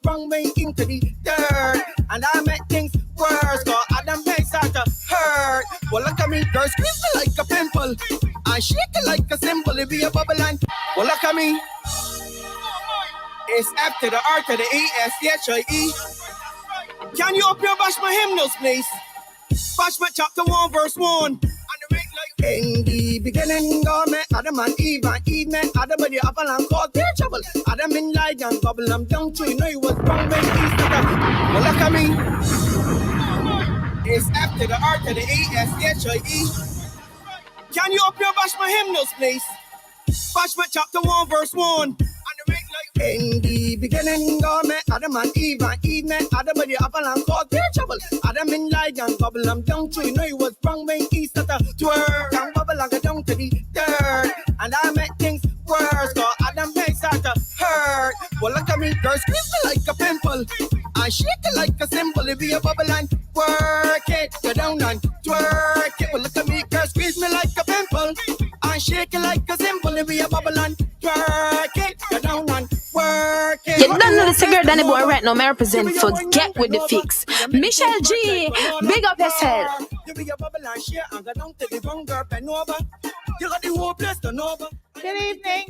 wrong way into the dirt. And I make things worse, cause Adam may start to hurt. Well, look at me, girl, squeeze me like a pimple. I shake it like a symbol, it be a bubble and well, look at me. It's F to the R to the E, S, H, I, E. Can you up here bash my hymnals, please? Bash my chapter 1, verse 1. In the beginning, God met Adam and Eve met Adam with the apple and caused their trouble. Adam in light and bubble, I'm down to you know he was wrong when he started. Well, look at me. It's F to the R to the E, S, H, I, E. Can you up here bash my hymnals, please? Bash my chapter 1, verse 1. In the beginning, God met Adam and Eve met Adam with the apple and caused their trouble. Adam in light and bubble, I'm down to you know he was wrong when he started to twerk and bubble and get down to the dirt. And I make things worse, cause Adam may start to hurt. Well, look at me, girl, squeeze me like a pimple. I shake it like a symbol, it be a bubble and work it. Go down and twerk it. Well, look at me, girl, squeeze me like a pimple. I shake it like a symbol, it be a bubble and twerk it. Go down and work it. You don't know the cigarette Danny boy right now, I represent Forget with the Fix. Michelleg, big up yourself. You be a bubble and share and go down to the wrong girl, bend over. You got the whole place to know over. Good evening.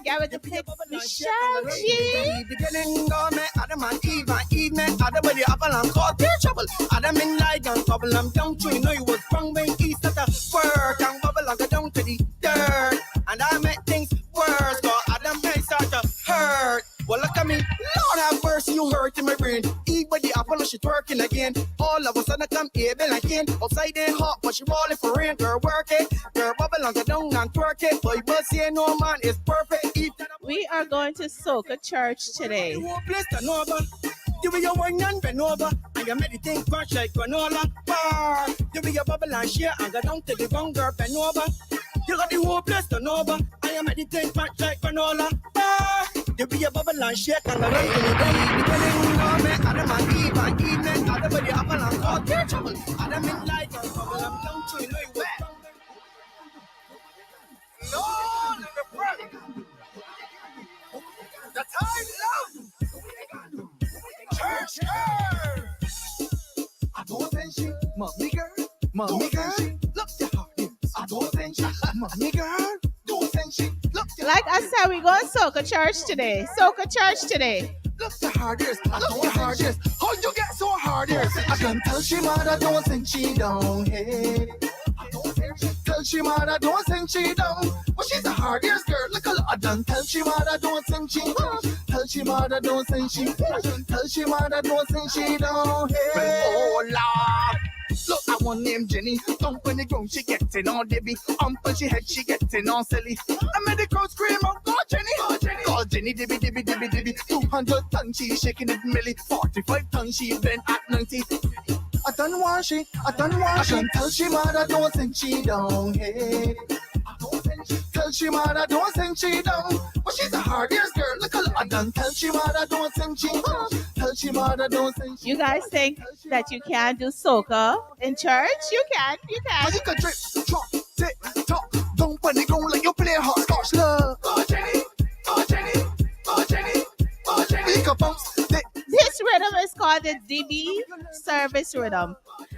Get with the Fix, Michelleg. Beginning, God met Adam and Eve met Adam with the apple and caused their trouble. Adam in light and bubble, I'm down to you know you was wrong when he started work and bubble and go down to the dirt. And I make things worse, cause Adam may start to hurt. Well, look at me, Lord have mercy, you hurt in my brain. Eve with the apple and she twerking again. All of a sudden I come able again. Outside they hot, but she rolling for rain. Girl, work it, girl, bubble and go down and twerk it. Boy, but say no man is perfect. We are going to Soca Church today. You be your wine and bend over, and you meditate crush like granola bar. You be your bubble and share and go down to the wrong girl, bend over. You got the whole place to know over, and you meditate crush like granola bar. You be your bubble and shake and go down to the beginning. Adam and Eve met Adam with the apple and caused their trouble. Adam in light and bubble, I'm down to you know you was wrong. Lord in the front. The time love. Church girl. I don't think she, mommy girl, look the heart. I don't think she, mommy girl, don't think she, look the Like I said, we're going Soca Church today. Look the hardest, look the hardest. How you get so hardest? I can tell she mad, I don't think she down here. Tell she mad, I don't think she down. But she's the hardest girl. Look a lot done. Tell she mad, I don't think she down. Tell she mad, I don't think she down. Tell she mad, I don't think she down. Oh Lord. Look, I want name Jenny. Thump on the ground, she getting all Debbie. On she head, she getting all silly. I made the crowd scream out, God Jenny, God Jenny, Debbie. 200 tons, she shaking it milli. 45 tons, she been at 90. I done wash she. I can tell she mad, I don't think she down here. Tell she mad, I don't think she down. But she's the hardest girl. Look at I done tell she mad, I don't think she down. Tell she mad, I don't think she. You guys think that you can't do soca in church? You can. You can drip, drop, tick, tock. Don't put it go like you play hot scotch love. Oh Jenny. This rhythm is called the DB service rhythm.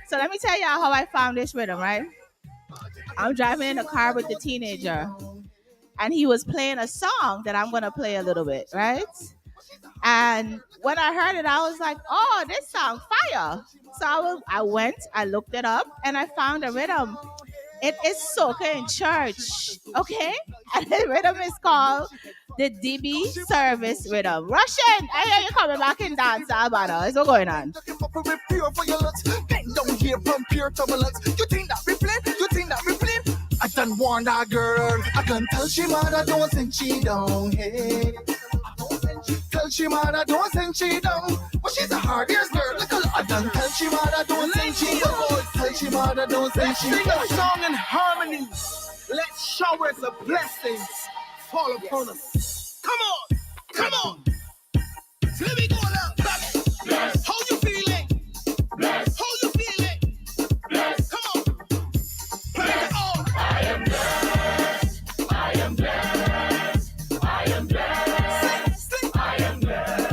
So let me tell y'all how I found this rhythm, right? I'm driving in a car with the teenager, and he was playing a song that I'm going to play a little bit, right? And when I heard it, I was like, oh, this song fire. So I went, I looked it up, and I found a rhythm. It is soca in church, okay? And the rhythm is called the DB service rhythm. Russian, I hear you coming back in dance, Albano. What's going on? Don't hear from pure turbulence. You think that we play? I done warn that girl. I can tell she mad, I don't think she down here. Tell she mad, I don't think she down. But she's the hardest girl. Look at I done tell she mad, I don't think she down. Tell she mad, I don't think she down. Let's sing a song in harmony. Let showers of blessings fall upon us. Come on. So let me go now. Bless. How you feeling? Bless. How you feeling? Bless. Come on. Play it all. I am blessed. I am blessed. I am blessed. Sing. I am blessed.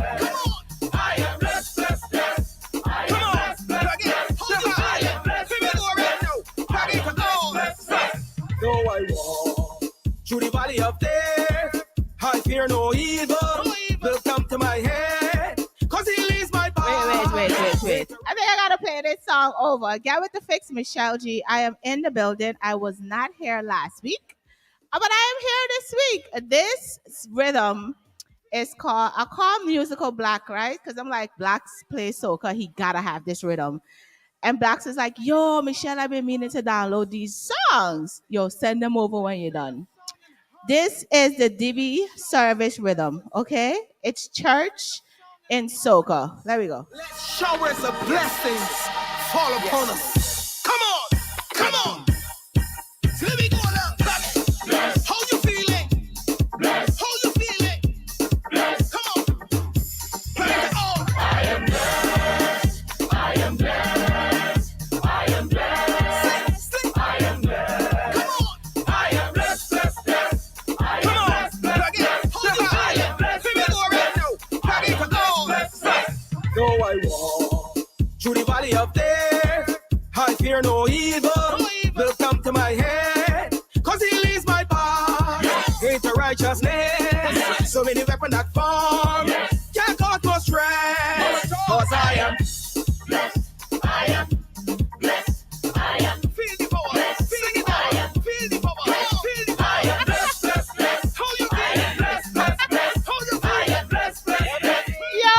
fear no evil will come to my head. Cause he leads my path. Wait. I think I gotta play this song over. Get with the fix, Michelle G. I am in the building. I was not here last week, but I am here this week. This rhythm is called, I call musical black, right? Because I'm like, blacks play soca. He gotta have this rhythm. And Blacks is like, yo, Michelle, I've been meaning to download these songs. Yo, send them over when you're done. This is the Divi service rhythm, okay? It's church in soca. There we go. Let showers of blessings fall upon us. Come on. So let me go now. Bless. How you feeling? Bless. How you feeling? Bless. Come on. Play it all. I am blessed. I am blessed. I am blessed. Sing. I am blessed. Come on. I am blessed. I am blessed. Plug it. How you feeling? Blessed. Let me go right now. Plug it all. Though I walk through the valley of death, I fear no evil will come to my head. Cause he leads my path into righteousness. So many weapons that form can't cause no stress. Cause I am blessed. I am blessed. I am. Feel the power. Sing it out. Feel the power. Feel the power. I am blessed. How you feel? Blessed. How you feel? I am blessed. Yo!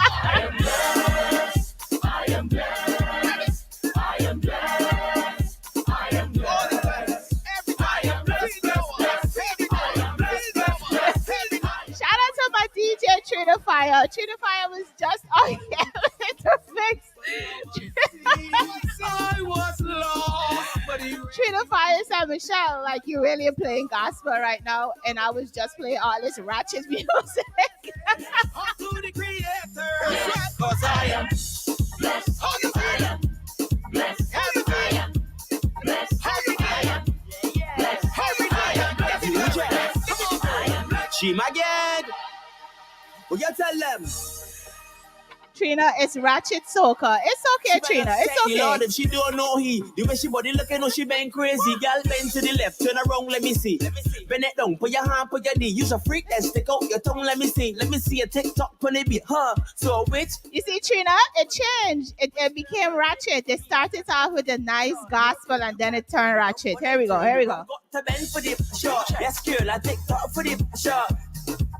I am blessed. I am blessed. I am blessed. I am blessed. I am blessed. Shout out to my DJ Trina Fire. Trina Fire was just on here to fix. I was lost, but he Trina Fire said, Michelle, like you really playing gospel right now, and I was just playing all this ratchet music. up to the Creator. Cause I am blessed. How you feel? Blessed. How you feel? Blessed. How you feel? Blessed. How you feel? Come on. She my gang. Will you tell them? Trina, it's ratchet soca. It's okay, Trina. It's You know, okay. if she don't know the way she body looking, know she been crazy. Girl, bend to the left, turn around, let me see. Bend it down, put your hand, put your knee. Use a freak and stick out your tongue, let me see. Let me see a TikTok on the beat, huh? So which? You see, Trina, it changed. It became ratchet. It started off with a nice gospel and then it turned ratchet. Here we go. Got to bend for the shot. Yes, girl, I TikTok for the shot.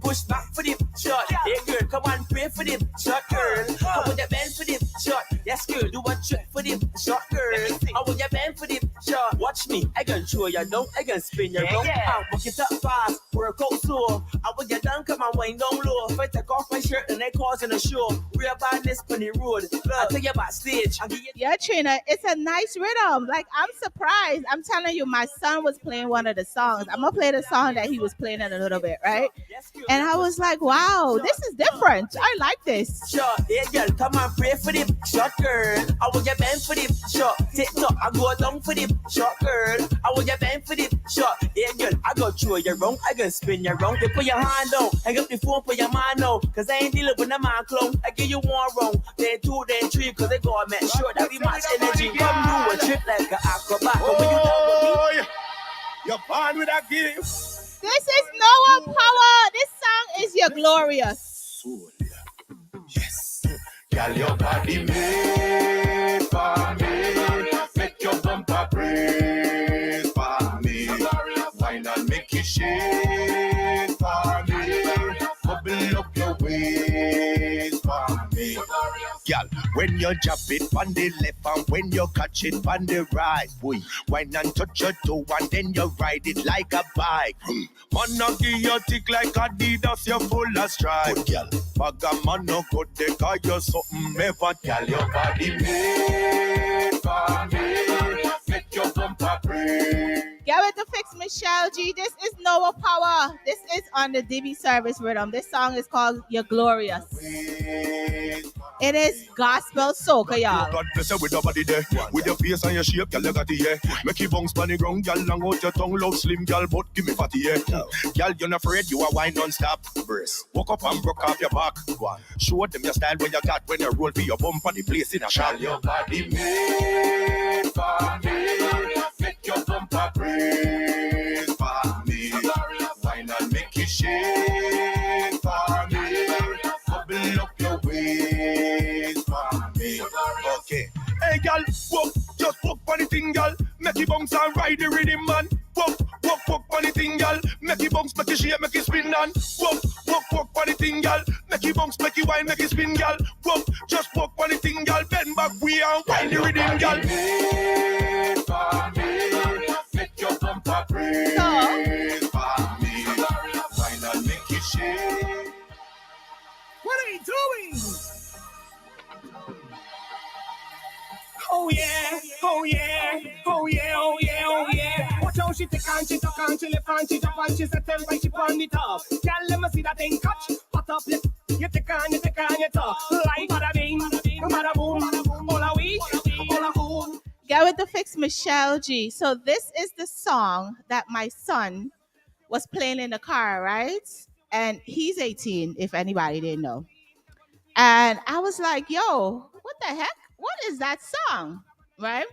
Push back for the shot. Hey girl, come on, pray for the shot, girl. I want you bend for the shot. Yes, girl, do a trick for the shot, girl. I want you bend for the shot. Watch me, I can show you down, I can spin you round. I walk it up fast, work out slow. I want you down, come on, wind down low. If I take off my shirt and I causing a show, real badness on the road. I'll take you backstage. I'll give you. Yeah, Trina, it's a nice rhythm. Like, I'm surprised. I'm telling you, my son was playing one of the songs. I'm going to play the song that he was playing in a little bit, right? Yes, girl. And I was like, wow, this is different. I like this. Shot, hey girl, come and pray for the shot, girl. I will get bent for the shot. TikTok, I go down for the shot, girl. I will get bent for the shot. Hey girl, I go through you wrong, I can spin you wrong. You put your hand down, hang up the phone, put your man down. Cause I ain't dealing with a man clone. I give you one wrong, then two, then three. Cause they gotta make sure that we match energy. Come do a trip like an acrobat. But when you down with me, You're born with a gift. This is Noah Power. This song is You're Glorious. Soul. Yes. Girl, your body made for me. Make your bumper praise for me. Why not make it shake for me? Bubble up your waist for me. Girl, when you drop it on the left and when you catch it on the right, boy, why not touch your toe and then you ride it like a bike? Man, no give you tick like Adidas, you're full of stripe. Girl, bag a man no good, they call you something ever. Girl, your body made for me. Make your bumper breathe. Get with the fix, Michelle G. This is Noah Power. This is on the Divi service rhythm. This song is called You're Glorious. It is gospel soca, y'all. God bless you with your body there. With your face and your shape, girl, you got it, yeah. Make you bounce on the ground, girl, long out your tongue, love slim, girl, but give me fatty, yeah. Girl, you're not afraid, you are wine non-stop. Walk up and broke off your back. Show them your style when you got when you roll for your bump on the place in a shot. Your body made for me. Make your bumper praise for me. Why not make the rhythm, man. Walk on the thing, girl. Make it bounce, make it shake, make it spin, and walk on the thing, girl. Make it bounce, make it wine, make it spin, girl. Just walk on the thing, girl. Bend back, we and wind the rhythm, girl. Make your bumper breathe for me. Wine and make it shake. What are you doing? Oh yeah, oh yeah, oh yeah, oh yeah, oh yeah. Watch how she take on, she tuck on, she left on, she jump on, she set them right, she on the top. Girl, let me see that thing catch. Hot up, you take on, you talk. Like bada bing, bada boom, all a we, all a who. Get with the fix, Michelle G. So this is the song that my son was playing in the car, right? And he's 18, if anybody didn't know. And I was like, yo, what the heck? What is that song? Right?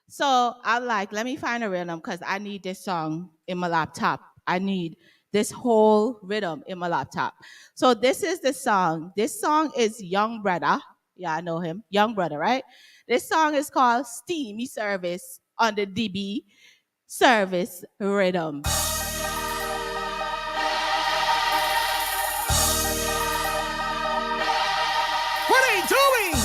So I'm like, let me find a rhythm because I need this song in my laptop. I need this whole rhythm in my laptop. So this is the song. This song is Young Brother. Yeah, I know him. Young Brother, right? This song is called Steamy Service on the DB Service Rhythm. What are you doing?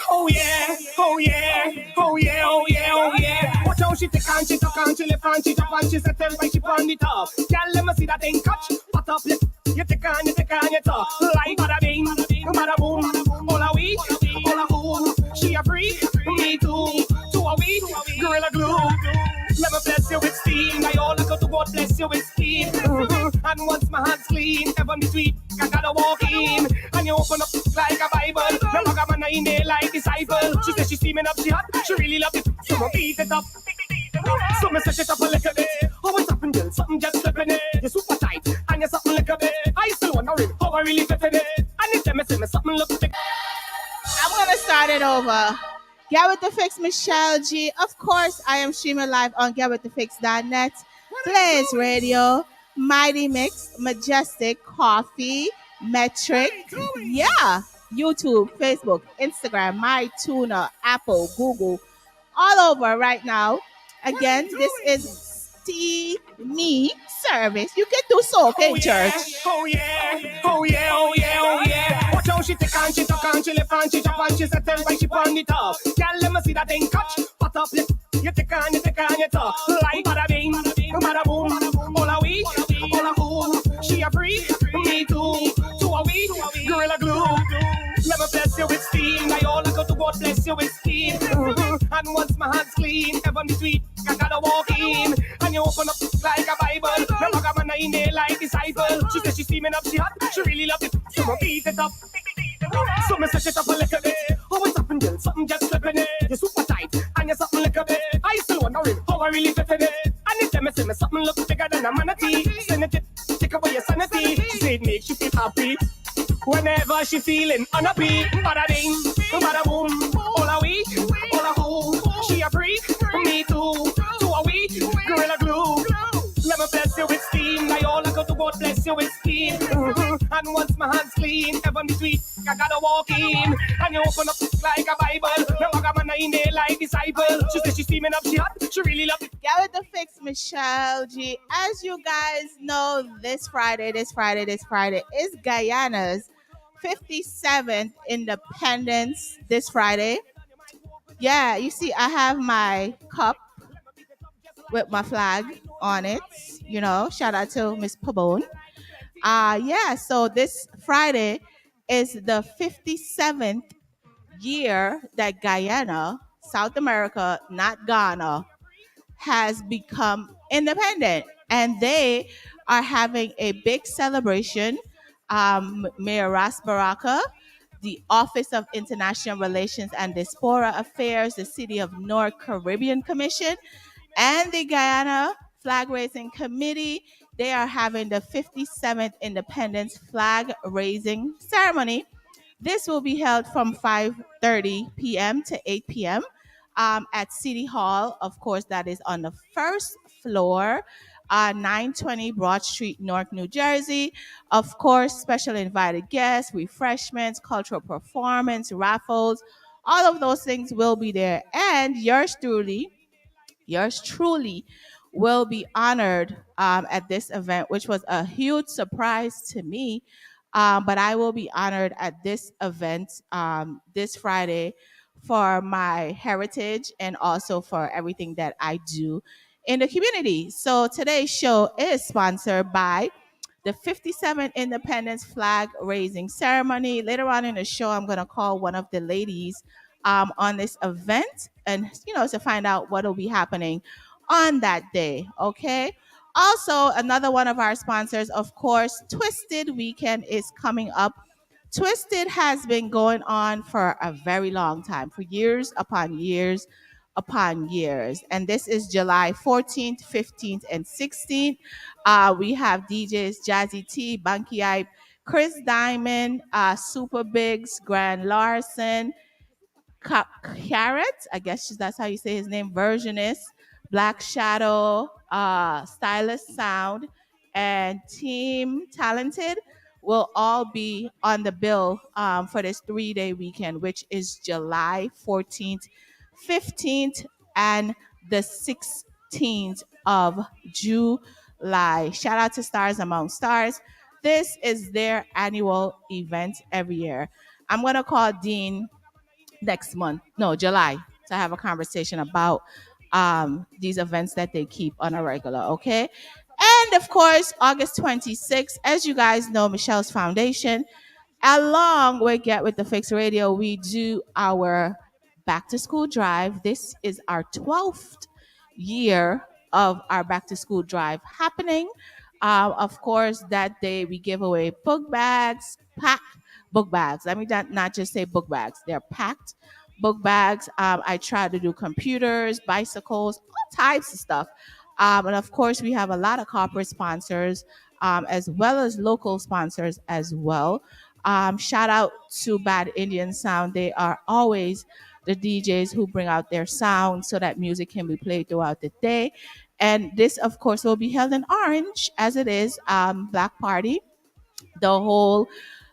Oh yeah, oh yeah, oh yeah, oh yeah, oh yeah. Watch how she take on, she tuck on, she left on, she jump on, she set them right, she on the top. Girl, let me see that thing catch. Hot up, you take on, you talk. Like bada bing, bada boom, all a we, all a who. She a freak, me too. Two a we, gorilla glue. Let me bless you with steam. I all I got to God bless you with steam. And once my hands clean, heaven be sweet, I gotta walk in. And you open up like a Bible. No longer man in there like disciple. She said she's steaming up, she hot, she really love it. So I beat it up. So me set it up a little bit. Oh, what's happened, girl? Something just slipping it. You're super tight, and you're something like a bit. I still wondering how I really fit in it. And if them say me something look big. I'm going to start it over. Get with the Fix, Michelle G. Of course, I am streaming live on getwiththefix.net, Blaze Radio, Mighty Mix, Majestic, Coffee, Metric, yeah, YouTube, Facebook, Instagram, MyTuner, Apple, Google, all over right now. Again, this is Steamy Service. You can do so, okay, Oh yeah, church? oh yeah, oh yeah, oh yeah, oh yeah. Watch how she take on, she tuck on, she left on, she jump on, she set them right, she on the top. Girl, let me see that thing catch. Hot up, you take on, you talk. Like bada bing, bada boom, all a we, all a who. She a freak, me too. Two a we, gorilla glue. Let me bless you with steam. I all I got to God bless you with steam. And once my hands clean, heaven be sweet, I gotta walk in. And you open up like a Bible. No longer man in there like disciple. She said she's steaming up, she hot, she really love it. So I beat it up. So me set it up a little bit. Oh, what's happened, girl? Something just slipping it. You're super tight, and you're something like a bit. I still wondering how I really fit in it. And if them say me something look bigger than a manatee. Send it, take away your sanity. She said it makes you feel happy. Whenever she feeling unhappy, bada bing, bada boom, all a we, all a who. She a freak, me too. Two a we, gorilla glue. Let me bless you with steam. I all I got to God bless you with steam. And once my hands clean, heaven be sweet, I gotta walk in. And you open up like a Bible. No longer man in there like disciple. She said she's steaming up, she hot, she really love it. Get with the Fix, Michelle G. As you guys know, this Friday is Guyana's 57th Independence this Friday. Yeah, you see, I have my cup with my flag on it. You know, shout out to Miss Pabone. Yeah, so this Friday is the 57th year that Guyana, South America, not Ghana, has become independent, and they are having a big celebration. Mayor Ras Baraka, the Office of International Relations and Diaspora Affairs, the City of North Caribbean Commission, and the Guyana Flag Raising Committee, they are having the 57th Independence Flag Raising Ceremony. This will be held from 5:30 p.m. to 8 p.m. At City Hall. Of course, that is on the first floor, 920 Broad Street, Newark, New Jersey. Of course, special invited guests, refreshments, cultural performance, raffles, All of those things will be there. And yours truly will be honored at this event, which was a huge surprise to me. But I will be honored at this event this Friday for my heritage and also for everything that I do in the community. So today's show is sponsored by the 57th Independence Flag Raising Ceremony. Later on in the show, I'm going to call one of the ladies on this event and, to find out what will be happening on that day. Okay. Also, another one of our sponsors, of course, Twisted Weekend is coming up. Twisted has been going on for a very long time, for years upon years upon years. And this is July 14th, 15th, and 16th. We have DJs Jazzy T, Bunky Ipe, Chris Diamond, Super Bigs, Grand Larson, Carrot, I guess that's how you say his name, Versionist, Black Shadow, Stylist Sound, and Team Talented will all be on the bill for this 3-day weekend, which is July 14th, 15th, and the 16th of July. Shout out to Stars Among Stars. This is their annual event every year. I'm going to call Dean next month, no, July, to have a conversation about these events that they keep on a regular, okay? And of course, August 26th, as you guys know, Michelle's Foundation, along with Get With The Fix Radio, we do our back to school drive. This is our 12th year of our back to school drive happening. Of course, that day we give away book bags, packed book bags. Let me not just say book bags, they're packed book bags. I try to do computers, bicycles, all types of stuff. And of course, we have a lot of corporate sponsors as well as local sponsors as well. Shout out to Bad Indian Sound. They are always the DJs who bring out their sound so that music can be played throughout the day. And this, of course, will be held in Orange, as it is Black Party. The whole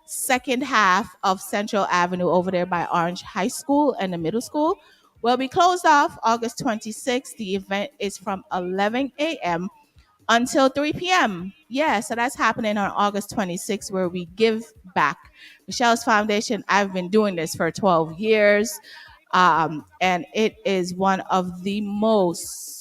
second half of Central Avenue over there by Orange High School and the middle school will be closed off August 26th. The event is from 11 a.m. until 3 p.m. Yeah, so that's happening on August 26th where we give back. Michelle's Foundation, I've been doing this for 12 years. And it is one of the most.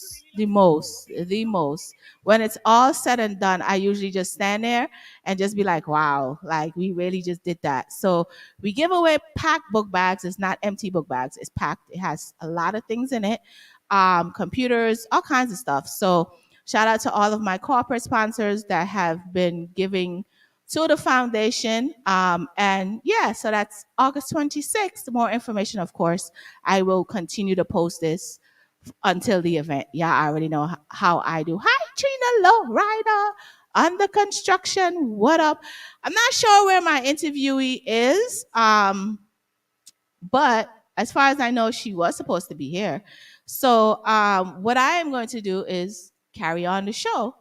When it's all said and done, I usually just stand there and just be like, wow, like we really just did that. So we give away packed book bags. It's not empty book bags, it's packed. It has a lot of things in it, computers, all kinds of stuff. So shout out to all of my corporate sponsors that have been giving to the foundation. And yeah, so that's August 26th. More information, of course. I will continue to post this until the event. Yeah, I already know how I do. Hi, Trina Low Rider. Under construction. What up? I'm not sure where my interviewee is. But as far as I know, she was supposed to be here. So what I am going to do is carry on the show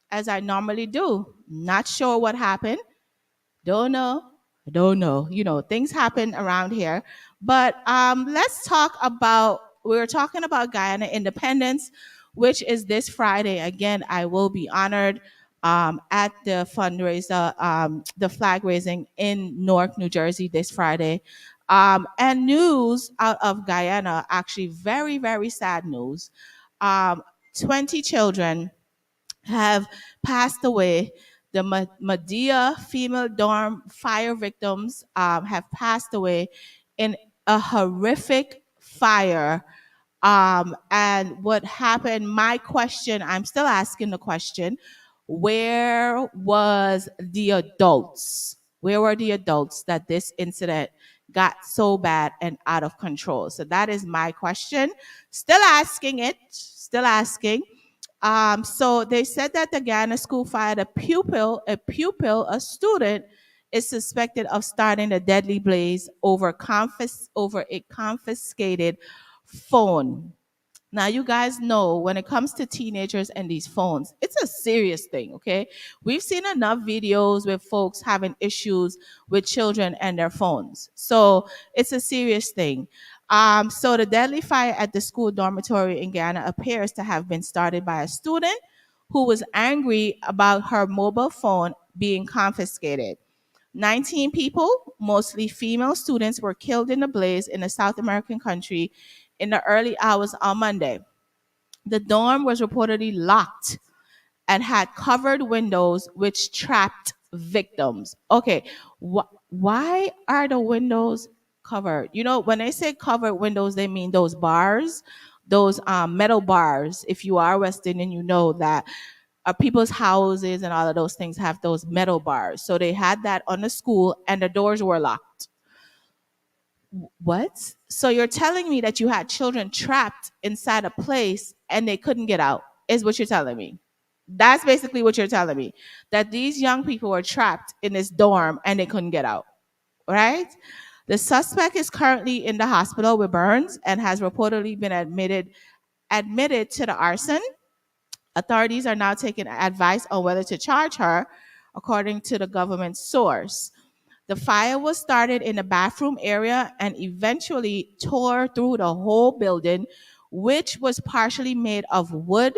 as I normally do. Not sure what happened. Don't know. I don't know. Things happen around here. But let's talk about, we were talking about Guyana independence, which is this Friday. Again, I will be honored at the fundraiser, the flag raising in Newark, New Jersey this Friday. And news out of Guyana, actually very, very sad news. 20 children have passed away. The Medea female dorm fire victims have passed away in a horrific fire. And what happened, my question, I'm still asking the question, where was the adults? Where were the adults that this incident got so bad and out of control? So that is my question. Still asking it, still asking. So they said that the Ghana school fired a student is suspected of starting a deadly blaze over a confiscated phone. Now, you guys know when it comes to teenagers and these phones, it's a serious thing, okay? We've seen enough videos with folks having issues with children and their phones. So it's a serious thing. So the deadly fire at the school dormitory in Ghana appears to have been started by a student who was angry about her mobile phone being confiscated. 19 people, mostly female students, were killed in the blaze in a South American country in the early hours on Monday. The dorm was reportedly locked and had covered windows which trapped victims. Okay, why are the windows covered? You know, when they say covered windows, they mean those bars, those metal bars. If you are West Indian, you know that people's houses and all of those things have those metal bars. So they had that on the school and the doors were locked. What? So you're telling me that you had children trapped inside a place and they couldn't get out, is what you're telling me. That's basically what you're telling me. That these young people were trapped in this dorm and they couldn't get out, right? The suspect is currently in the hospital with burns and has reportedly been admitted to the arson. Authorities are now taking advice on whether to charge her, according to the government source. The fire was started in the bathroom area and eventually tore through the whole building, which was partially made of wood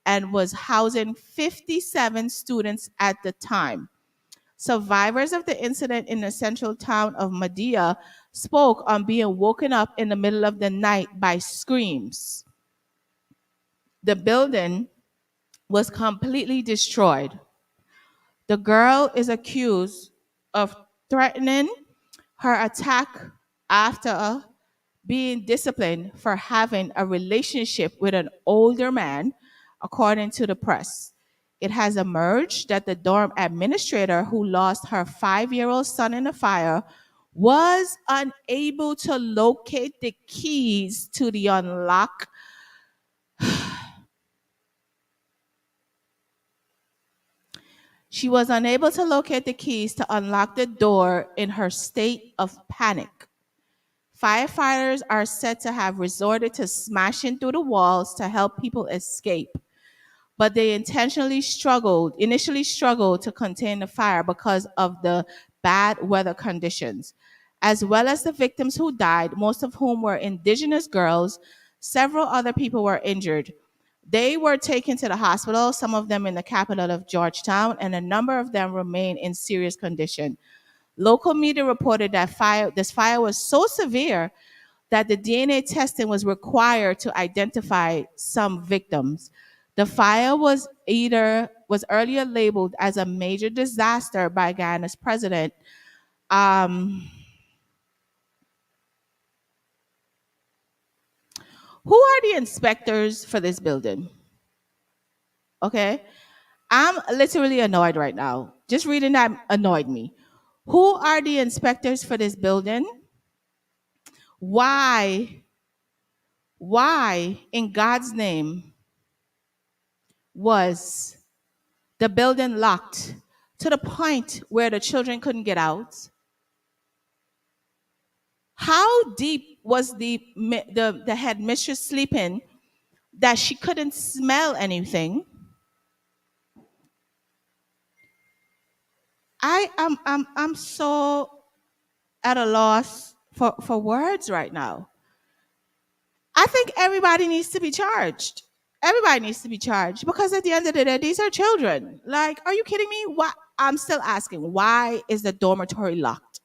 and was housing 57 students at the time. Survivors of the incident in the central town of Madia spoke on being woken up in the middle of the night by screams. The building was completely destroyed. The girl is accused of threatening her attack after being disciplined for having a relationship with an older man, according to the press. It has emerged that the dorm administrator who lost her 5-year-old son in the fire was unable to locate the keys to the unlock. She was unable to locate the keys to unlock the door in her state of panic. Firefighters are said to have resorted to smashing through the walls to help people escape, but they initially struggled to contain the fire because of the bad weather conditions. As well as the victims who died, most of whom were indigenous girls, several other people were injured. They were taken to the hospital, some of them in the capital of Georgetown, and a number of them remain in serious condition. Local media reported that this fire was so severe that the DNA testing was required to identify some victims. The fire was earlier labeled as a major disaster by Ghana's president. Um, who are the inspectors for this building? Okay, I'm literally annoyed right now. Just reading that annoyed me. Who are the inspectors for this building? Why? Why, in God's name, was the building locked to the point where the children couldn't get out? How deep was the headmistress sleeping that she couldn't smell anything? I'm so at a loss for words right now. I think everybody needs to be charged. Everybody needs to be charged because at the end of the day, these are children. Like, are you kidding me? Why? I'm still asking, why is the dormitory locked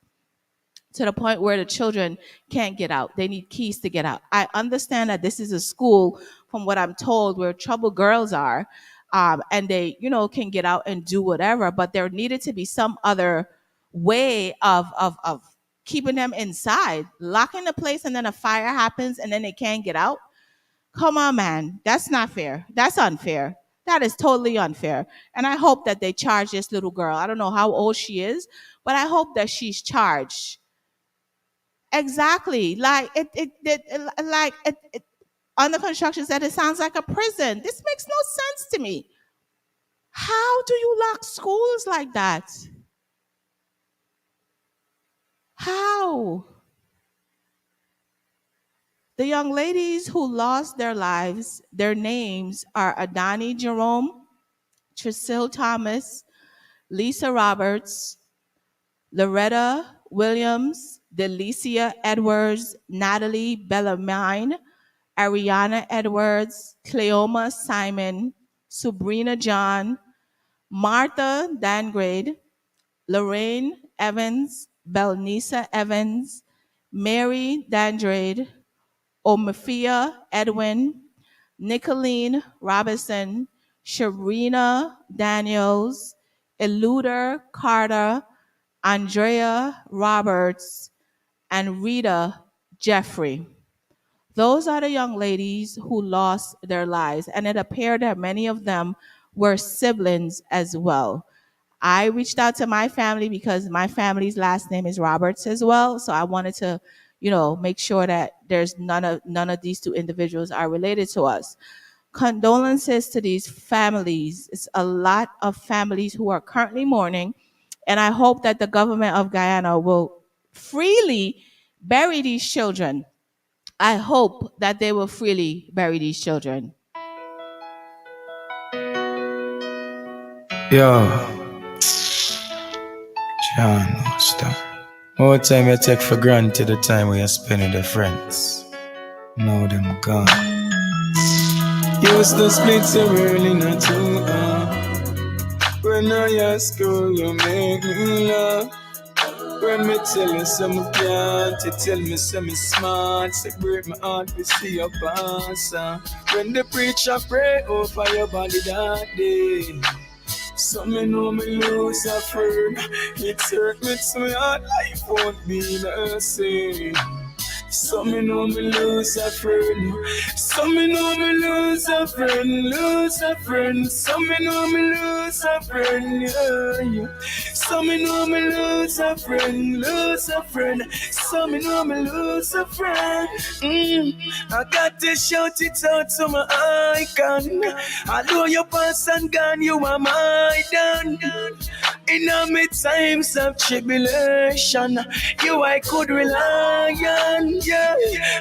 to the point where the children can't get out? They need keys to get out. I understand that this is a school, from what I'm told, where troubled girls are, and they, can get out and do whatever. But there needed to be some other way of keeping them inside, locking the place, and then a fire happens, and then they can't get out. Come on, man. That's not fair. That's unfair. That is totally unfair. And I hope that they charge this little girl. I don't know how old she is, but I hope that she's charged. Exactly. Like on the construction site, it sounds like a prison. This makes no sense to me. How do you lock schools like that? How? The young ladies who lost their lives, their names are Adani Jerome, Trisille Thomas, Lisa Roberts, Loretta Williams, Delicia Edwards, Natalie Bellarmine, Ariana Edwards, Cleoma Simon, Sabrina John, Martha Dangrade, Lorraine Evans, Belnisa Evans, Mary Dandrade, Omafia Edwin, Nicolene Robinson, Sharina Daniels, Eluder Carter, Andrea Roberts, and Rita Jeffrey. Those are the young ladies who lost their lives, and it appeared that many of them were siblings as well. I reached out to my family because my family's last name is Roberts as well, so I wanted to, make sure that there's none of these two individuals are related to us. Condolences to these families. It's a lot of families who are currently mourning, and I hope that the government of Guyana will freely bury these children. I hope that they will freely bury these children. Yo, John, no stop. More time you take for granted the time we are spending with friends. Now them gone. Used to split so early, not too when I ask you, you make me laugh. When me tell you some can't, you tell me some smart. Say break my heart to see your pass. When the preacher pray over your body that day, so me know me lose a friend. It hurt me to my heart, life won't be the same. So me know me lose a friend. So me know me lose a friend, lose a friend. So me know me lose a friend, yeah. So me know me lose a friend, lose a friend. So me know me lose a friend. I got to shout it out to my icon. I know your past and gone, you are my done. In all my times of tribulation, you I could rely on, yeah.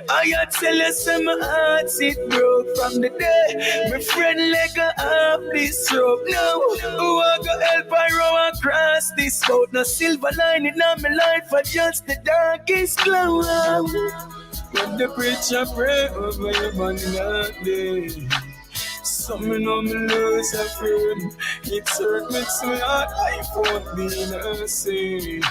I tell you some my heart it broke from the day my friend let go off this rope. Now, who I go help I row across this boat? No silver lining on my life, but just the darkest cloud. When the preacher pray over your body that day, some me know me lose a friend. It hurt me to my heart, life won't be the same.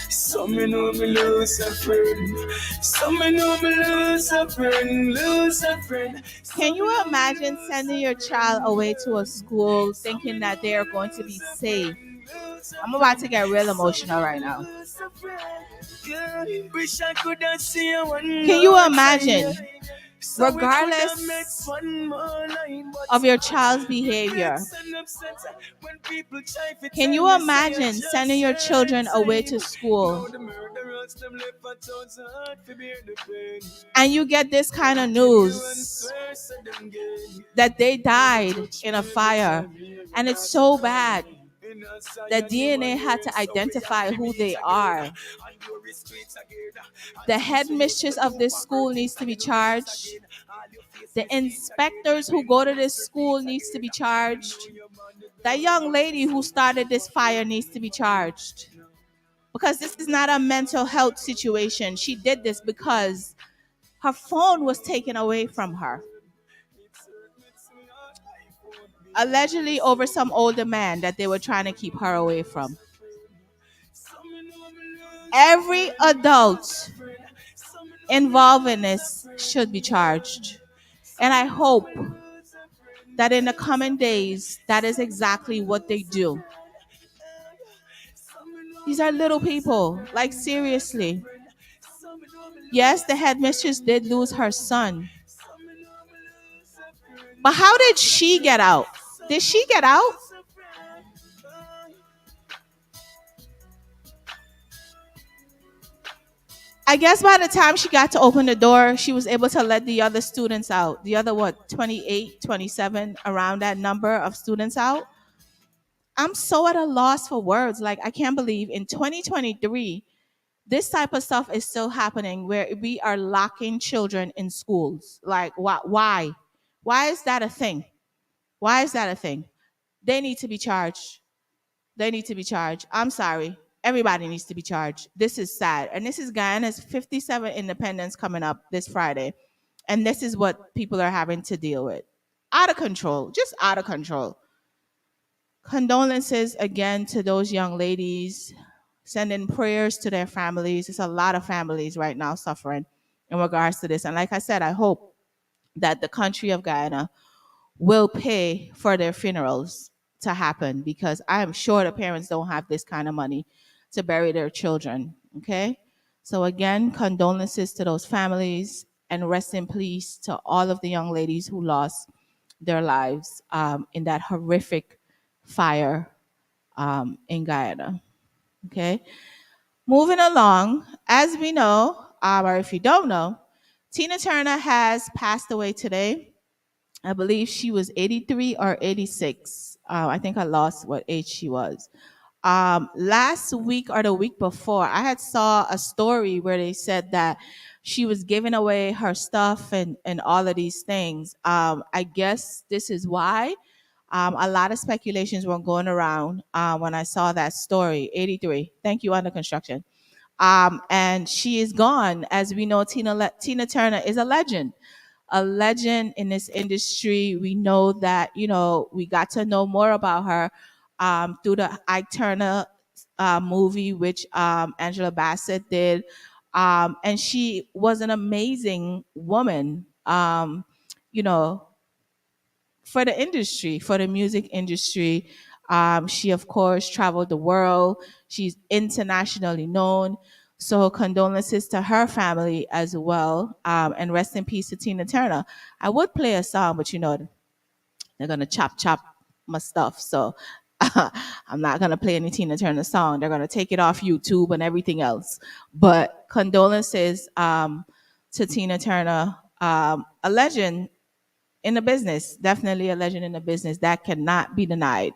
Some me know me lose a friend. Some me know me lose a friend, lose a friend. Can you imagine sending your child away to a school thinking that they are going to be safe? I'm about to get real emotional right now. Can you imagine, regardless of your child's behavior, can you imagine sending your children away to school and you get this kind of news that they died in a fire, and it's so bad that DNA had to identify who they are? The headmistress of this school needs to be charged. The inspectors who go to this school needs to be charged. That young lady who started this fire needs to be charged. Because this is not a mental health situation. She did this because her phone was taken away from her, allegedly over some older man that they were trying to keep her away from. Every adult involved in this should be charged. And I hope that in the coming days, that is exactly what they do. These are little people, like seriously. Yes, the headmistress did lose her son. But how did she get out? Did she get out? I guess by the time she got to open the door, she was able to let the other students out. The other, 28, 27, around that number of students out. I'm so at a loss for words. Like, I can't believe in 2023, This type of stuff is still happening where we are locking children in schools. Like, why? Why is that a thing? Why is that a thing? They need to be charged. They need to be charged. I'm sorry. Everybody needs to be charged. This is sad. And this is Guyana's 57 independence coming up this Friday. And this is what people are having to deal with. Out of control. Just out of control. Condolences again to those young ladies. Sending prayers to their families. It's a lot of families right now suffering in regards to this. And like I said, I hope that the country of Guyana will pay for their funerals to happen, because I am sure the parents don't have this kind of money to bury their children. Okay. So again, condolences to those families, and rest in peace to all of the young ladies who lost their lives in that horrific fire in Guyana. Okay. Moving along, as we know, or if you don't know, Tina Turner has passed away today. I believe she was 83 or 86. I think I lost what age she was. Last week or the week before, I had saw a story where they said that she was giving away her stuff and all of these things. I guess this is why. A lot of speculations were going around when I saw that story. 83. Thank you, under construction. And she is gone. As we know, Tina Turner is a legend in this industry. We know that, we got to know more about her through the Ike Turner movie, which Angela Bassett did. And she was an amazing woman, you know, for the industry, for the music industry. She, of course, traveled the world. She's internationally known. So condolences to her family as well. And rest in peace to Tina Turner. I would play a song, but they're gonna chop my stuff. So I'm not gonna play any Tina Turner song. They're gonna take it off YouTube and everything else. But condolences to Tina Turner, a legend in the business, definitely a legend in the business that cannot be denied.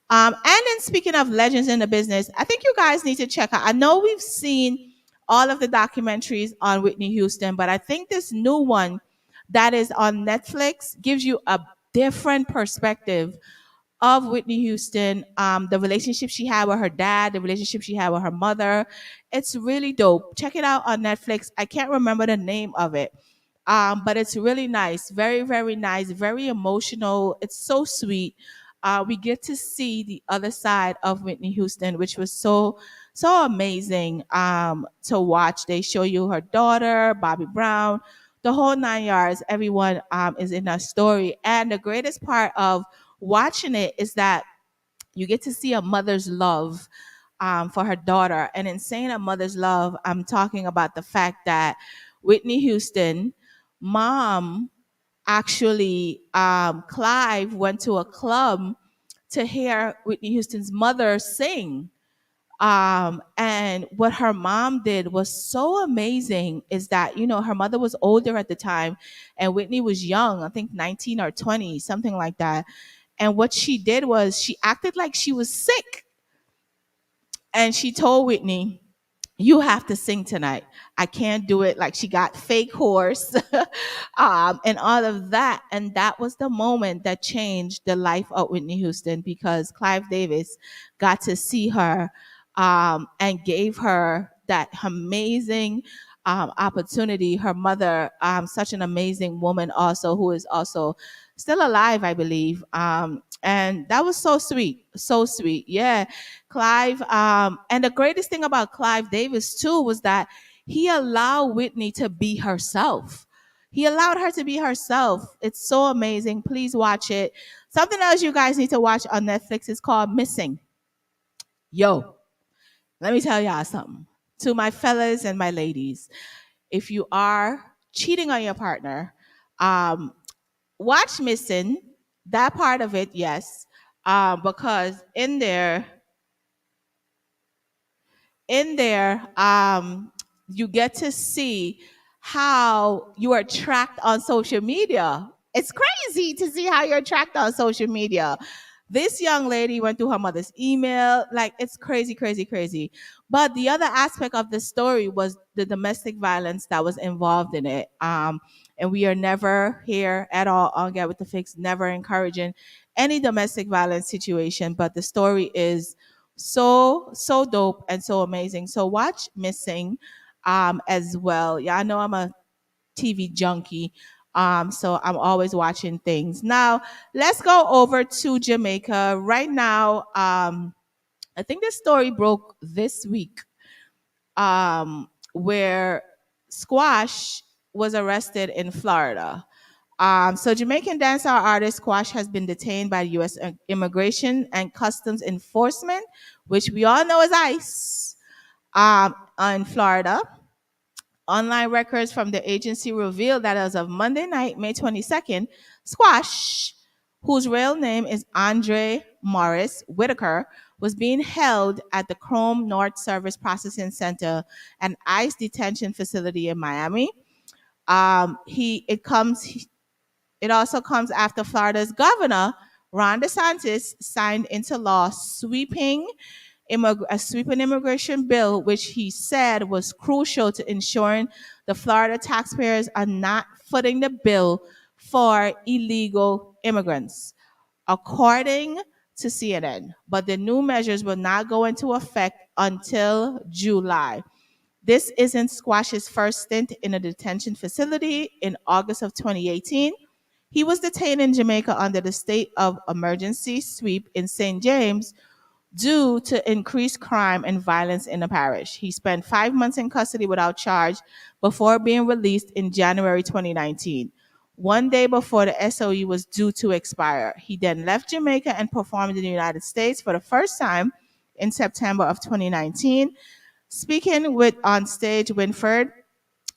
And then speaking of legends in the business, I think you guys need to check out. I know we've seen all of the documentaries on Whitney Houston, but I think this new one that is on Netflix gives you a different perspective of Whitney Houston, the relationship she had with her dad, the relationship she had with her mother. It's really dope. Check it out on Netflix. I can't remember the name of it, but it's really nice. Very, very nice. Very emotional. It's so sweet. We get to see the other side of Whitney Houston, which was so amazing to watch. They show you her daughter, Bobby Brown, the whole 9 yards. Everyone is in that story. And the greatest part of watching it is that you get to see a mother's love for her daughter. And in saying a mother's love, I'm talking about the fact that Whitney Houston, mom, actually, Clive went to a club to hear Whitney Houston's mother sing. And what her mom did was so amazing is that, her mother was older at the time and Whitney was young, I think 19 or 20, something like that. And what she did was she acted like she was sick. And she told Whitney, you have to sing tonight. I can't do it. Like, she got fake horse and all of that. And that was the moment that changed the life of Whitney Houston, because Clive Davis got to see her and gave her that amazing opportunity. Her mother, such an amazing woman also, who is also still alive, I believe. And that was so sweet. So sweet. Yeah. Clive, and the greatest thing about Clive Davis too was that he allowed Whitney to be herself. He allowed her to be herself. It's so amazing. Please watch it. Something else you guys need to watch on Netflix is called Missing. Yo, let me tell y'all something. To my fellas and my ladies, if you are cheating on your partner, watch Missing. That part of it, yes, because in there, you get to see how you are tracked on social media. It's crazy to see how you're tracked on social media. This young lady went through her mother's email. Like, it's crazy, crazy, crazy. But the other aspect of the story was the domestic violence that was involved in it. And we are never here at all on Get With The Fix, never encouraging any domestic violence situation. But the story is so dope and so amazing. So watch Missing as well. Yeah, I know I'm a TV junkie. So I'm always watching things. Now, let's go over to Jamaica. Right now, I think this story broke this week, where Squash was arrested in Florida. So Jamaican dancehall artist Squash has been detained by U.S. Immigration and Customs Enforcement, which we all know is ICE, in Florida. Online records from the agency revealed that as of Monday night, May 22nd, Squash, whose real name is Andre Morris Whitaker, was being held at the Chrome North Service Processing Center, an ICE detention facility in Miami. It also comes after Florida's governor, Ron DeSantis, signed into law a sweeping immigration bill, which he said was crucial to ensuring the Florida taxpayers are not footing the bill for illegal immigrants, according to CNN. But the new measures will not go into effect until July. This isn't Squash's first stint in a detention facility. In August of 2018, he was detained in Jamaica under the state of emergency sweep in St. James due to increased crime and violence in the parish. He spent 5 months in custody without charge before being released in January 2019, one day before the SOE was due to expire. He then left Jamaica and performed in the United States for the first time in September of 2019. Speaking with On Stage Winford